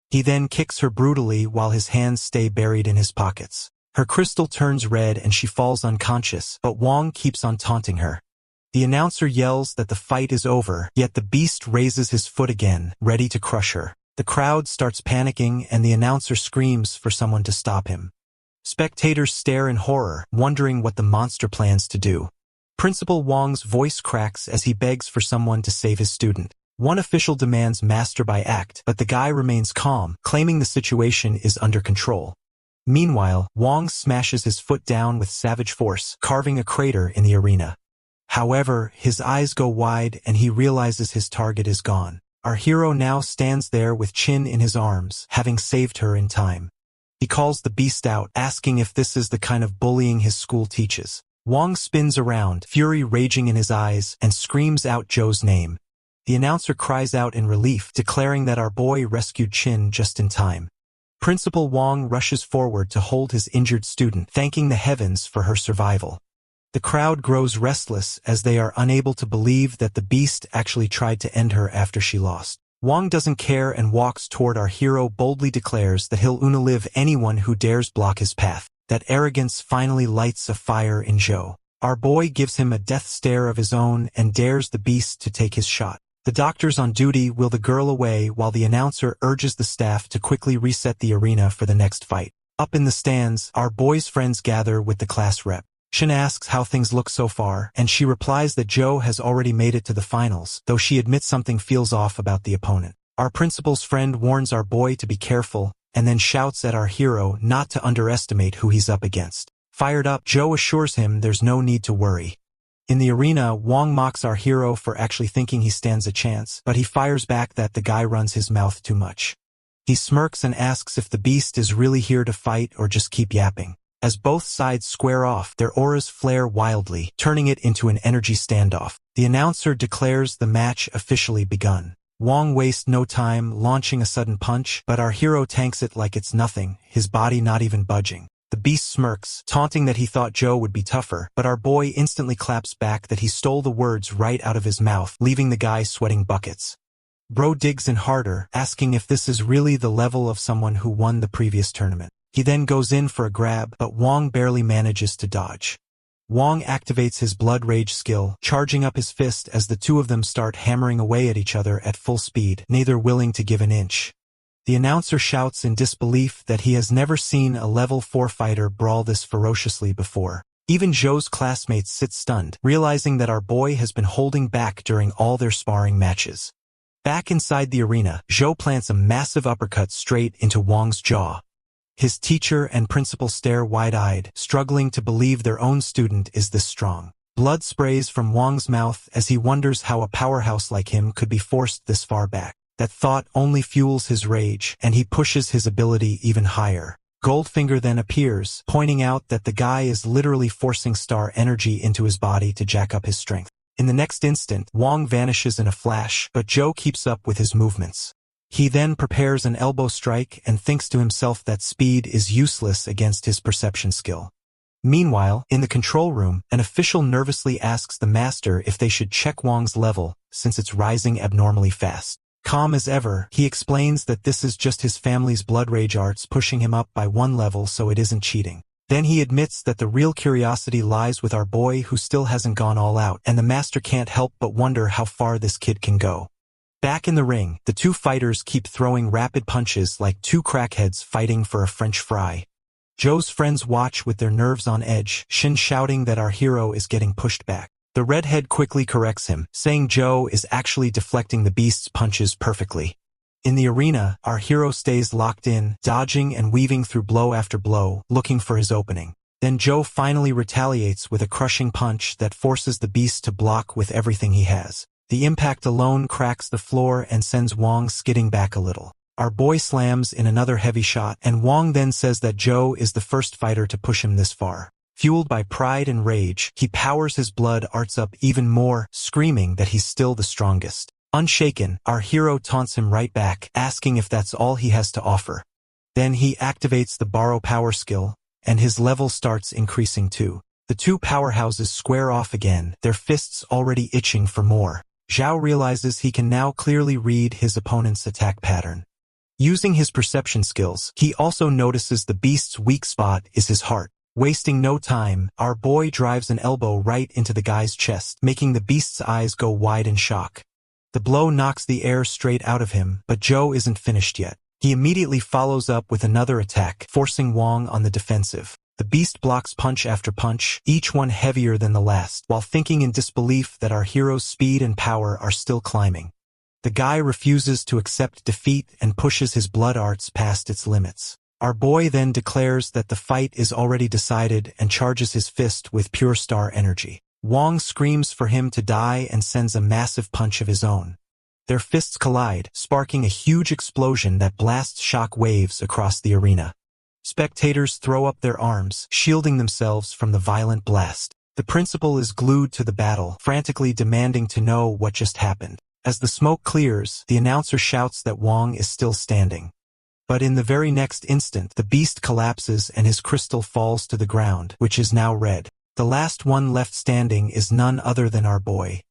He then kicks her brutally while his hands stay buried in his pockets. Her crystal turns red and she falls unconscious, but Wong keeps on taunting her. The announcer yells that the fight is over, yet the beast raises his foot again, ready to crush her. The crowd starts panicking and the announcer screams for someone to stop him. Spectators stare in horror, wondering what the monster plans to do. Principal Wong's voice cracks as he begs for someone to save his student. One official demands master by act, but the guy remains calm, claiming the situation is under control. Meanwhile, Wong smashes his foot down with savage force, carving a crater in the arena. However, his eyes go wide and he realizes his target is gone. Our hero now stands there with Chin in his arms, having saved her in time. He calls the beast out, asking if this is the kind of bullying his school teaches. Wong spins around, fury raging in his eyes, and screams out Joe's name. The announcer cries out in relief, declaring that our boy rescued Chin just in time. Principal Wong rushes forward to hold his injured student, thanking the heavens for her survival. The crowd grows restless as they are unable to believe that the beast actually tried to end her after she lost. Wong doesn't care and walks toward our hero, boldly declares that he'll unalive anyone who dares block his path. That arrogance finally lights a fire in Joe. Our boy gives him a death stare of his own and dares the beast to take his shot. The doctors on duty wheel the girl away while the announcer urges the staff to quickly reset the arena for the next fight. Up in the stands, our boy's friends gather with the class rep. Chin asks how things look so far, and she replies that Joe has already made it to the finals, though she admits something feels off about the opponent. Our principal's friend warns our boy to be careful, and then shouts at our hero not to underestimate who he's up against. Fired up, Joe assures him there's no need to worry. In the arena, Wong mocks our hero for actually thinking he stands a chance, but he fires back that the guy runs his mouth too much. He smirks and asks if the beast is really here to fight or just keep yapping. As both sides square off, their auras flare wildly, turning it into an energy standoff. The announcer declares the match officially begun. Wong wastes no time launching a sudden punch, but our hero tanks it like it's nothing, his body not even budging. The beast smirks, taunting that he thought Joe would be tougher, but our boy instantly claps back that he stole the words right out of his mouth, leaving the guy sweating buckets. Bro digs in harder, asking if this is really the level of someone who won the previous tournament. He then goes in for a grab, but Wong barely manages to dodge. Wong activates his blood rage skill, charging up his fist as the two of them start hammering away at each other at full speed, neither willing to give an inch. The announcer shouts in disbelief that he has never seen a level 4 fighter brawl this ferociously before. Even Joe's classmates sit stunned, realizing that our boy has been holding back during all their sparring matches. Back inside the arena, Joe plants a massive uppercut straight into Wong's jaw. His teacher and principal stare wide-eyed, struggling to believe their own student is this strong. Blood sprays from Wong's mouth as he wonders how a powerhouse like him could be forced this far back. That thought only fuels his rage, and he pushes his ability even higher. Goldfinger then appears, pointing out that the guy is literally forcing star energy into his body to jack up his strength. In the next instant, Wong vanishes in a flash, but Joe keeps up with his movements. He then prepares an elbow strike and thinks to himself that speed is useless against his perception skill. Meanwhile, in the control room, an official nervously asks the master if they should check Wong's level, since it's rising abnormally fast. Calm as ever, he explains that this is just his family's blood rage arts pushing him up by 1 level, so it isn't cheating. Then he admits that the real curiosity lies with our boy who still hasn't gone all out, and the master can't help but wonder how far this kid can go. Back in the ring, the two fighters keep throwing rapid punches like two crackheads fighting for a French fry. Joe's friends watch with their nerves on edge, Shin shouting that our hero is getting pushed back. The redhead quickly corrects him, saying Joe is actually deflecting the beast's punches perfectly. In the arena, our hero stays locked in, dodging and weaving through blow after blow, looking for his opening. Then Joe finally retaliates with a crushing punch that forces the beast to block with everything he has. The impact alone cracks the floor and sends Wong skidding back a little. Our boy slams in another heavy shot, and Wong then says that Joe is the first fighter to push him this far. Fueled by pride and rage, he powers his blood arts up even more, screaming that he's still the strongest. Unshaken, our hero taunts him right back, asking if that's all he has to offer. Then he activates the borrow power skill, and his level starts increasing too. The two powerhouses square off again, their fists already itching for more. Zhao realizes he can now clearly read his opponent's attack pattern. Using his perception skills, he also notices the beast's weak spot is his heart. Wasting no time, our boy drives an elbow right into the guy's chest, making the beast's eyes go wide in shock. The blow knocks the air straight out of him, but Joe isn't finished yet. He immediately follows up with another attack, forcing Wong on the defensive. The beast blocks punch after punch, each one heavier than the last, while thinking in disbelief that our hero's speed and power are still climbing. The guy refuses to accept defeat and pushes his blood arts past its limits. Our boy then declares that the fight is already decided and charges his fist with pure star energy. Wong screams for him to die and sends a massive punch of his own. Their fists collide, sparking a huge explosion that blasts shock waves across the arena. Spectators throw up their arms, shielding themselves from the violent blast. The principal is glued to the battle, frantically demanding to know what just happened. As the smoke clears, the announcer shouts that Wong is still standing. But in the very next instant, the beast collapses and his crystal falls to the ground, which is now red. The last one left standing is none other than our boy.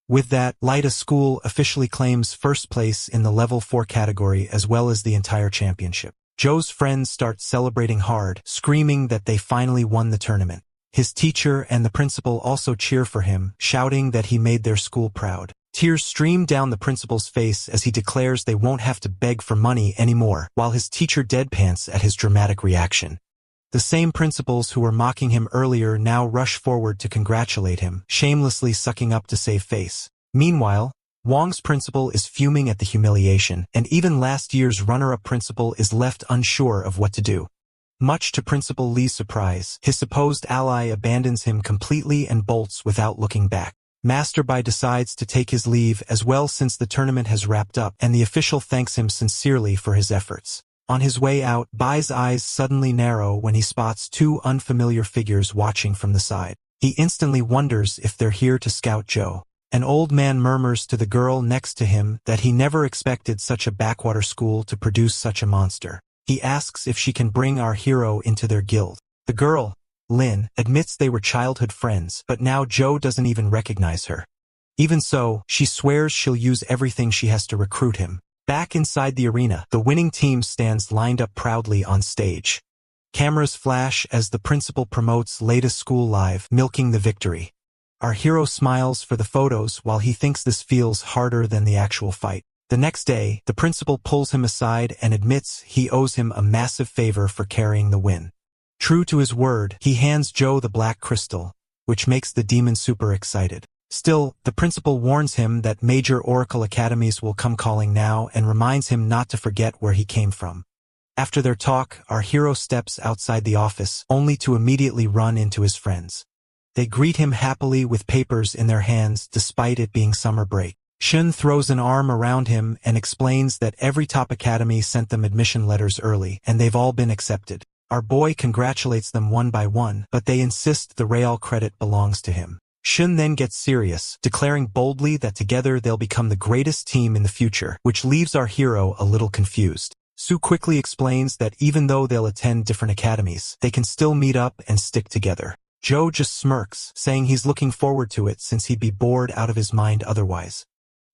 With that, Lida School officially claims first place in the level 4 category as well as the entire championship. Joe's friends start celebrating hard, screaming that they finally won the tournament. His teacher and the principal also cheer for him, shouting that he made their school proud. Tears stream down the principal's face as he declares they won't have to beg for money anymore, while his teacher deadpans at his dramatic reaction. The same principals who were mocking him earlier now rush forward to congratulate him, shamelessly sucking up to save face. Meanwhile, Wong's principal is fuming at the humiliation, and even last year's runner-up principal is left unsure of what to do. Much to Principal Lee's surprise, his supposed ally abandons him completely and bolts without looking back. Master Bai decides to take his leave as well since the tournament has wrapped up, and the official thanks him sincerely for his efforts. On his way out, Bai's eyes suddenly narrow when he spots two unfamiliar figures watching from the side. He instantly wonders if they're here to scout Joe. An old man murmurs to the girl next to him that he never expected such a backwater school to produce such a monster. He asks if she can bring our hero into their guild. The girl, Lin, admits they were childhood friends, but now Joe doesn't even recognize her. Even so, she swears she'll use everything she has to recruit him. Back inside the arena, the winning team stands lined up proudly on stage. Cameras flash as the principal promotes latest school live, milking the victory. Our hero smiles for the photos while he thinks this feels harder than the actual fight. The next day, the principal pulls him aside and admits he owes him a massive favor for carrying the win. True to his word, he hands Joe the black crystal, which makes the demon super excited. Still, the principal warns him that major Oracle academies will come calling now and reminds him not to forget where he came from. After their talk, our hero steps outside the office, only to immediately run into his friends. They greet him happily with papers in their hands despite it being summer break. Shun throws an arm around him and explains that every top academy sent them admission letters early and they've all been accepted. Our boy congratulates them one by one, but they insist the Real credit belongs to him. Shun then gets serious, declaring boldly that together they'll become the greatest team in the future, which leaves our hero a little confused. Sue quickly explains that even though they'll attend different academies, they can still meet up and stick together. Joe just smirks, saying he's looking forward to it since he'd be bored out of his mind otherwise.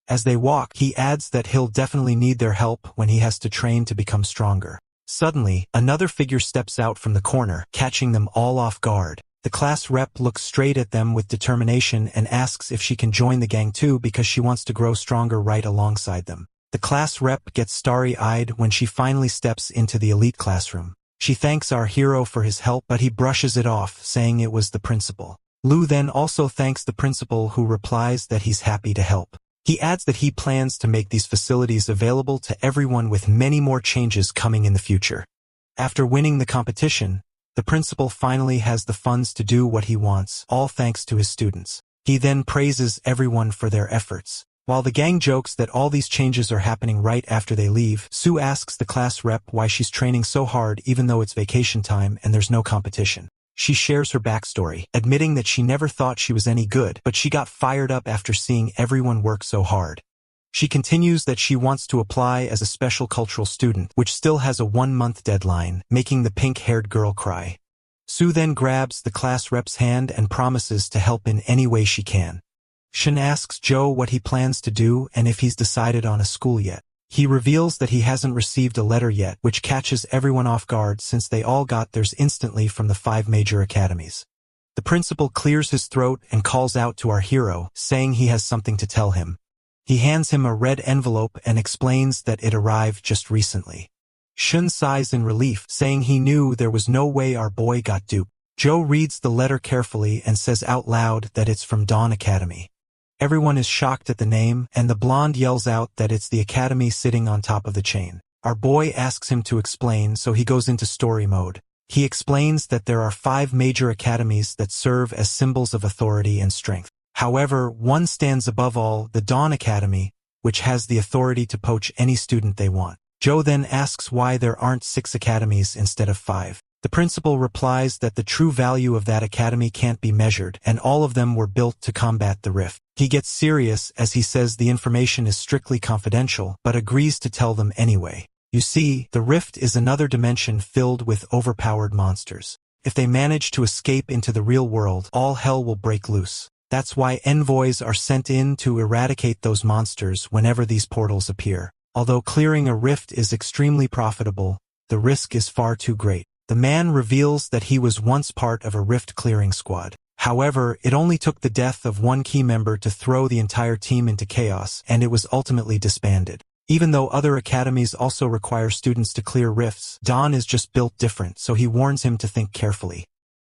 As they walk, he adds that he'll definitely need their help when he has to train to become stronger. Suddenly, another figure steps out from the corner, catching them all off guard. The class rep looks straight at them with determination and asks if she can join the gang too because she wants to grow stronger right alongside them. The class rep gets starry-eyed when she finally steps into the elite classroom. She thanks our hero for his help, but he brushes it off, saying it was the principal. Lou then also thanks the principal, who replies that he's happy to help. He adds that he plans to make these facilities available to everyone with many more changes coming in the future. After winning the competition, the principal finally has the funds to do what he wants, all thanks to his students. He then praises everyone for their efforts. While the gang jokes that all these changes are happening right after they leave, Sue asks the class rep why she's training so hard even though it's vacation time and there's no competition. She shares her backstory, admitting that she never thought she was any good, but she got fired up after seeing everyone work so hard. She continues that she wants to apply as a special cultural student, which still has a 1-month deadline, making the pink-haired girl cry. Sue then grabs the class rep's hand and promises to help in any way she can. Shun asks Joe what he plans to do and if he's decided on a school yet. He reveals that he hasn't received a letter yet, which catches everyone off guard since they all got theirs instantly from the 5 major academies. The principal clears his throat and calls out to our hero, saying he has something to tell him. He hands him a red envelope and explains that it arrived just recently. Shun sighs in relief, saying he knew there was no way our boy got duped. Joe reads the letter carefully and says out loud that it's from Dawn Academy. Everyone is shocked at the name, and the blonde yells out that it's the academy sitting on top of the chain. Our boy asks him to explain, so he goes into story mode. He explains that there are 5 major academies that serve as symbols of authority and strength. However, one stands above all, the Dawn Academy, which has the authority to poach any student they want. Joe then asks why there aren't 6 academies instead of 5. The principal replies that the true value of that academy can't be measured, and all of them were built to combat the rift. He gets serious as he says the information is strictly confidential, but agrees to tell them anyway. You see, the rift is another dimension filled with overpowered monsters. If they manage to escape into the real world, all hell will break loose. That's why envoys are sent in to eradicate those monsters whenever these portals appear. Although clearing a rift is extremely profitable, the risk is far too great. The man reveals that he was once part of a rift-clearing squad. However, it only took the death of one key member to throw the entire team into chaos, and it was ultimately disbanded. Even though other academies also require students to clear rifts, Dawn is just built different, so he warns him to think carefully.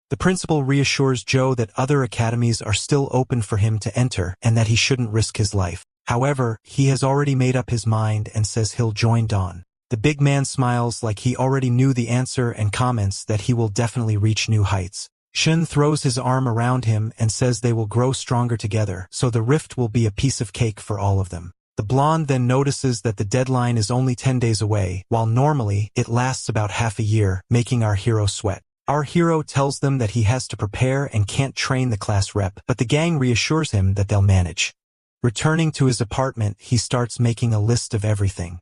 The principal reassures Joe that other academies are still open for him to enter, and that he shouldn't risk his life. However, he has already made up his mind and says he'll join Dawn. The big man smiles like he already knew the answer and comments that he will definitely reach new heights. Shun throws his arm around him and says they will grow stronger together, so the rift will be a piece of cake for all of them. The blonde then notices that the deadline is only 10 days away, while normally it lasts about half a year, making our hero sweat. Our hero tells them that he has to prepare and can't train the class rep, but the gang reassures him that they'll manage. Returning to his apartment, he starts making a list of everything.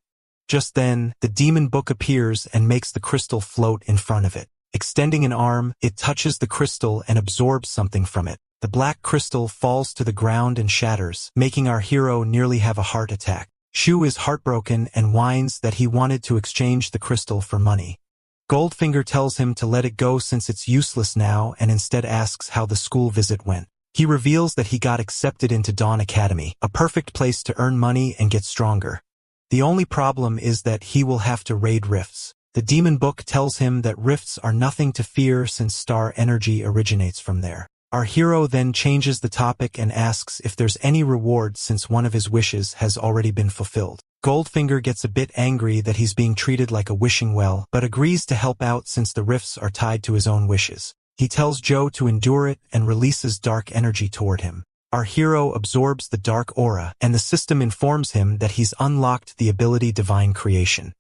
Just then, the demon book appears and makes the crystal float in front of it. Extending an arm, it touches the crystal and absorbs something from it. The black crystal falls to the ground and shatters, making our hero nearly have a heart attack. Shu is heartbroken and whines that he wanted to exchange the crystal for money. Goldfinger tells him to let it go since it's useless now and instead asks how the school visit went. He reveals that he got accepted into Dawn Academy, a perfect place to earn money and get stronger. The only problem is that he will have to raid rifts. The demon book tells him that rifts are nothing to fear since star energy originates from there. Our hero then changes the topic and asks if there's any reward since one of his wishes has already been fulfilled. Goldfinger gets a bit angry that he's being treated like a wishing well, but agrees to help out since the rifts are tied to his own wishes. He tells Joe to endure it and releases dark energy toward him. Our hero absorbs the dark aura, and the system informs him that he's unlocked the ability Divine Creation.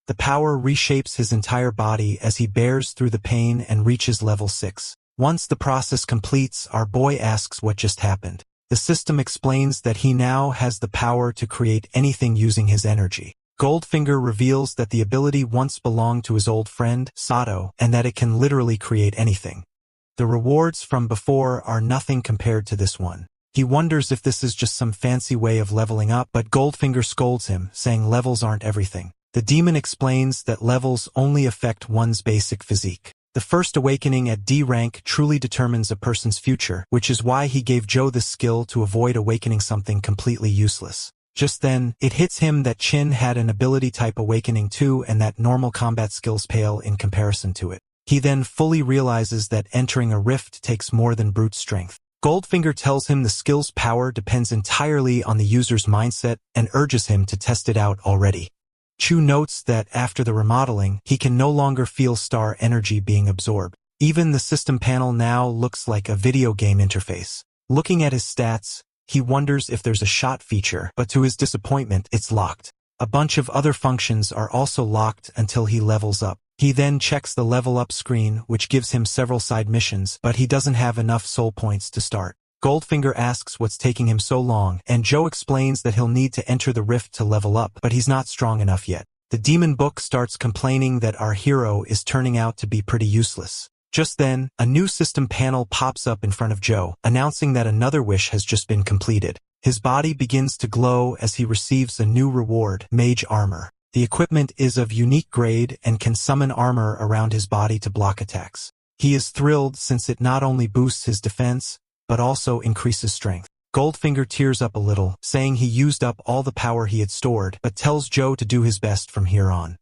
The power reshapes his entire body as he bears through the pain and reaches level 6. Once the process completes, our boy asks what just happened. The system explains that he now has the power to create anything using his energy. Goldfinger reveals that the ability once belonged to his old friend, Sato, and that it can literally create anything. The rewards from before are nothing compared to this one. He wonders if this is just some fancy way of leveling up, but Goldfinger scolds him, saying levels aren't everything. The demon explains that levels only affect one's basic physique. The first awakening at D rank truly determines a person's future, which is why he gave Joe this skill to avoid awakening something completely useless. Just then, it hits him that Chin had an ability type awakening too and that normal combat skills pale in comparison to it. He then fully realizes that entering a rift takes more than brute strength. Goldfinger tells him the skill's power depends entirely on the user's mindset and urges him to test it out already. Chu notes that after the remodeling, he can no longer feel star energy being absorbed. Even the system panel now looks like a video game interface. Looking at his stats, he wonders if there's a shot feature, but to his disappointment, it's locked. A bunch of other functions are also locked until he levels up. He then checks the level up screen, which gives him several side missions, but he doesn't have enough soul points to start. Goldfinger asks what's taking him so long, and Joe explains that he'll need to enter the rift to level up, but he's not strong enough yet. The demon book starts complaining that our hero is turning out to be pretty useless. Just then, a new system panel pops up in front of Joe, announcing that another wish has just been completed. His body begins to glow as he receives a new reward, Mage Armor. The equipment is of unique grade and can summon armor around his body to block attacks. He is thrilled since it not only boosts his defense, but also increases strength. Goldfinger tears up a little, saying he used up all the power he had stored, but tells Joe to do his best from here on.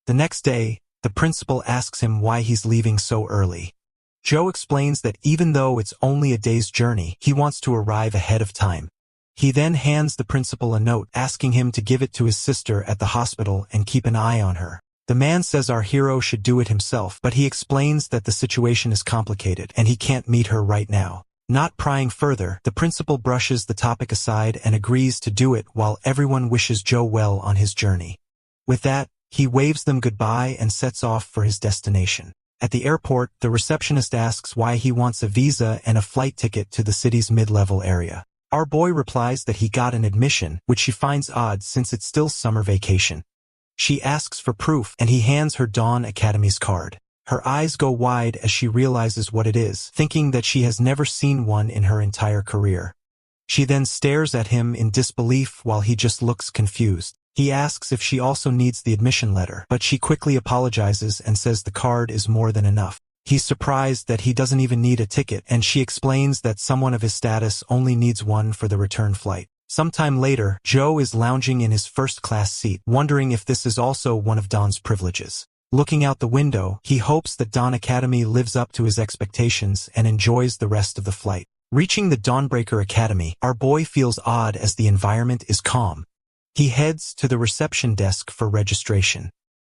The next day, the principal asks him why he's leaving so early. Joe explains that even though it's only a day's journey, he wants to arrive ahead of time. He then hands the principal a note asking him to give it to his sister at the hospital and keep an eye on her. The man says our hero should do it himself, but he explains that the situation is complicated and he can't meet her right now. Not prying further, the principal brushes the topic aside and agrees to do it while everyone wishes Joe well on his journey. With that, he waves them goodbye and sets off for his destination. At the airport, the receptionist asks why he wants a visa and a flight ticket to the city's mid-level area. Our boy replies that he got an admission, which she finds odd since it's still summer vacation. She asks for proof, and he hands her Dawn Academy's card. Her eyes go wide as she realizes what it is, thinking that she has never seen one in her entire career. She then stares at him in disbelief while he just looks confused. He asks if she also needs the admission letter, but she quickly apologizes and says the card is more than enough. He's surprised that he doesn't even need a ticket, and she explains that someone of his status only needs one for the return flight. Sometime later, Joe is lounging in his first-class seat, wondering if this is also one of Dawn's privileges. Looking out the window, he hopes that Dawn Academy lives up to his expectations and enjoys the rest of the flight. Reaching the Dawnbreaker Academy, our boy feels odd as the environment is calm. He heads to the reception desk for registration.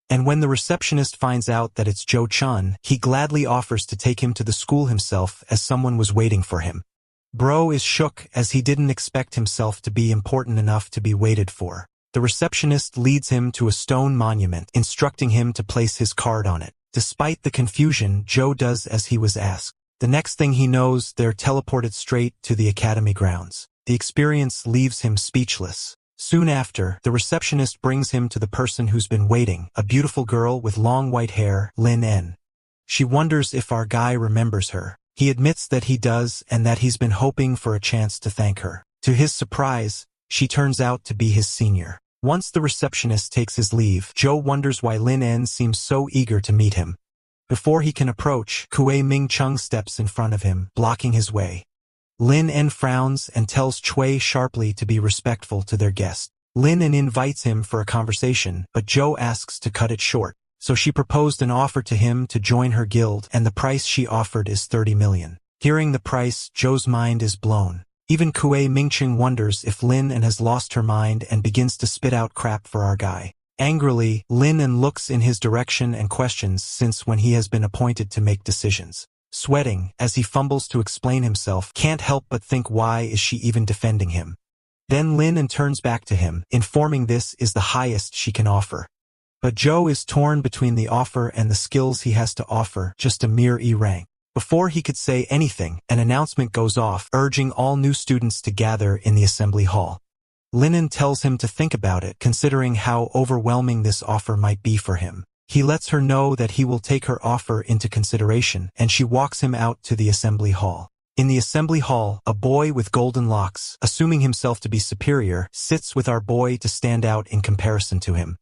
And when the receptionist finds out that it's Joe Chun, he gladly offers to take him to the school himself as someone was waiting for him. Bro is shook as he didn't expect himself to be important enough to be waited for. The receptionist leads him to a stone monument, instructing him to place his card on it. Despite the confusion, Joe does as he was asked. The next thing he knows, they're teleported straight to the academy grounds. The experience leaves him speechless. Soon after, the receptionist brings him to the person who's been waiting, a beautiful girl with long white hair, Lin En. She wonders if our guy remembers her. He admits that he does and that he's been hoping for a chance to thank her. To his surprise, she turns out to be his senior. Once the receptionist takes his leave, Joe wonders why Lin En seems so eager to meet him. Before he can approach, Kue Ming Chung steps in front of him, blocking his way. Lin En frowns and tells Cui sharply to be respectful to their guest. Lin En invites him for a conversation, but Zhou asks to cut it short. So she proposed an offer to him to join her guild, and the price she offered is 30 million. Hearing the price, Zhou's mind is blown. Even Kue Mingqing wonders if Lin En has lost her mind and begins to spit out crap for our guy. Angrily, Lin En looks in his direction and questions since when he has been appointed to make decisions. Sweating, as he fumbles to explain himself, can't help but think why is she even defending him. Then Lin En turns back to him, informing this is the highest she can offer. But Zhou is torn between the offer and the skills he has to offer, just a mere E rank. Before he could say anything, an announcement goes off, urging all new students to gather in the assembly hall. Lin En tells him to think about it, considering how overwhelming this offer might be for him. He lets her know that he will take her offer into consideration, and she walks him out to the assembly hall. In the assembly hall, a boy with golden locks, assuming himself to be superior, sits with our boy to stand out in comparison to him.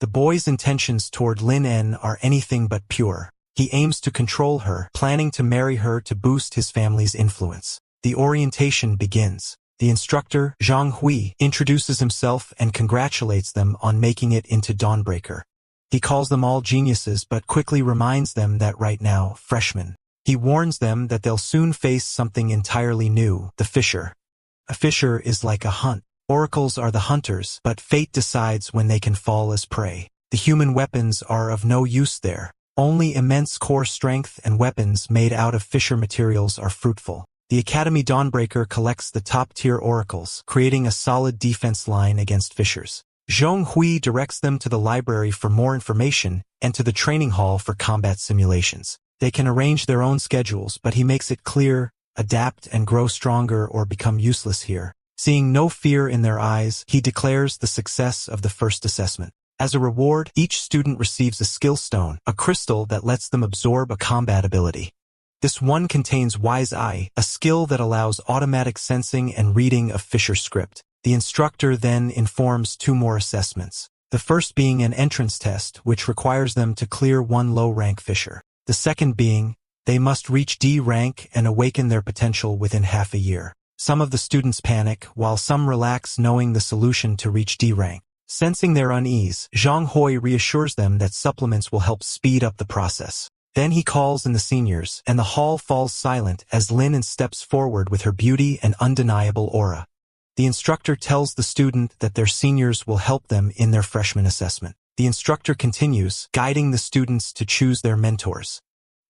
The boy's intentions toward Lin En are anything but pure. He aims to control her, planning to marry her to boost his family's influence. The orientation begins. The instructor, Zhang Hui, introduces himself and congratulates them on making it into Dawnbreaker. He calls them all geniuses but quickly reminds them that right now, freshmen. He warns them that they'll soon face something entirely new, the Fisher. A Fisher is like a hunt. Oracles are the hunters, but fate decides when they can fall as prey. The human weapons are of no use there. Only immense core strength and weapons made out of Fisher materials are fruitful. The Academy Dawnbreaker collects the top-tier oracles, creating a solid defense line against Fishers. Zhang Hui directs them to the library for more information and to the training hall for combat simulations. They can arrange their own schedules, but he makes it clear, adapt and grow stronger or become useless here. Seeing no fear in their eyes, he declares the success of the first assessment. As a reward, each student receives a skill stone, a crystal that lets them absorb a combat ability. This one contains Wise Eye, a skill that allows automatic sensing and reading of Fisher script. The instructor then informs 2 more assessments. The first being an entrance test, which requires them to clear 1 low-rank Fisher. The second being, they must reach D rank and awaken their potential within half a year. Some of the students panic, while some relax knowing the solution to reach D rank. Sensing their unease, Zhang Hui reassures them that supplements will help speed up the process. Then he calls in the seniors, and the hall falls silent as Lin En steps forward with her beauty and undeniable aura. The instructor tells the student that their seniors will help them in their freshman assessment. The instructor continues, guiding the students to choose their mentors.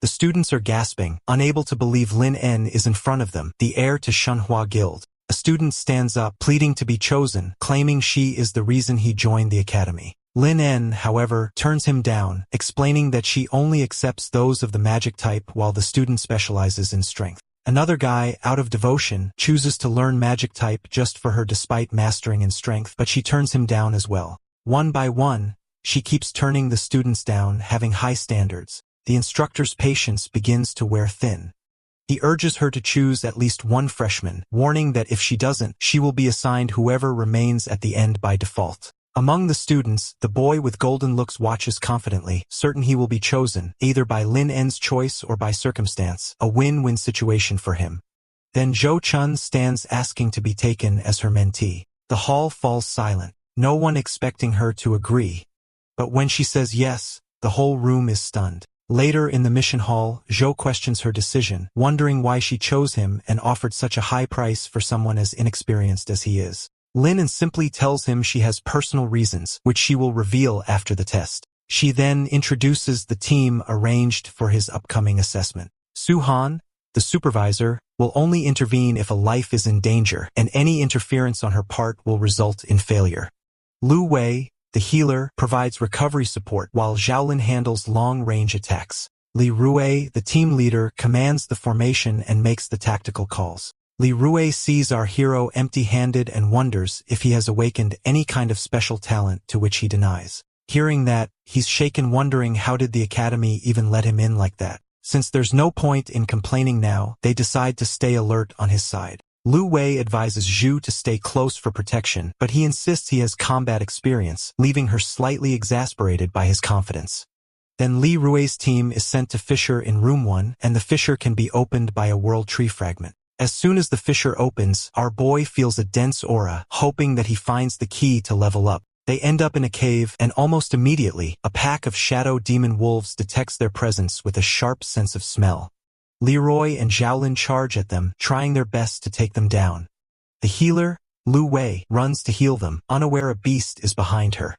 The students are gasping, unable to believe Lin En is in front of them, the heir to Shenhua Guild. A student stands up, pleading to be chosen, claiming she is the reason he joined the academy. Lin En, however, turns him down, explaining that she only accepts those of the magic type while the student specializes in strength. Another guy, out of devotion, chooses to learn magic type just for her despite mastering in strength, but she turns him down as well. One by one, she keeps turning the students down, having high standards. The instructor's patience begins to wear thin. He urges her to choose at least 1 freshman, warning that if she doesn't, she will be assigned whoever remains at the end by default. Among the students, the boy with golden looks watches confidently, certain he will be chosen, either by Lin En's choice or by circumstance, a win-win situation for him. Then Zhou Chun stands asking to be taken as her mentee. The hall falls silent, no one expecting her to agree. But when she says yes, the whole room is stunned. Later in the mission hall, Zhou questions her decision, wondering why she chose him and offered such a high price for someone as inexperienced as he is. Lin En simply tells him she has personal reasons, which she will reveal after the test. She then introduces the team arranged for his upcoming assessment. Su Han, the supervisor, will only intervene if a life is in danger, and any interference on her part will result in failure. Lu Wei, the healer, provides recovery support while Xiaolin handles long-range attacks. Li Rue, the team leader, commands the formation and makes the tactical calls. Li Rue sees our hero empty-handed and wonders if he has awakened any kind of special talent, to which he denies. Hearing that, he's shaken, wondering how did the academy even let him in like that. Since there's no point in complaining now, they decide to stay alert on his side. Lu Wei advises Zhu to stay close for protection, but he insists he has combat experience, leaving her slightly exasperated by his confidence. Then Li Rui's team is sent to fissure in room 1, and the fissure can be opened by a world tree fragment. As soon as the fissure opens, our boy feels a dense aura, hoping that he finds the key to level up. They end up in a cave, and almost immediately, a pack of shadow demon wolves detects their presence with a sharp sense of smell. Leroy and Xiaolin charge at them, trying their best to take them down. The healer, Lu Wei, runs to heal them, unaware a beast is behind her.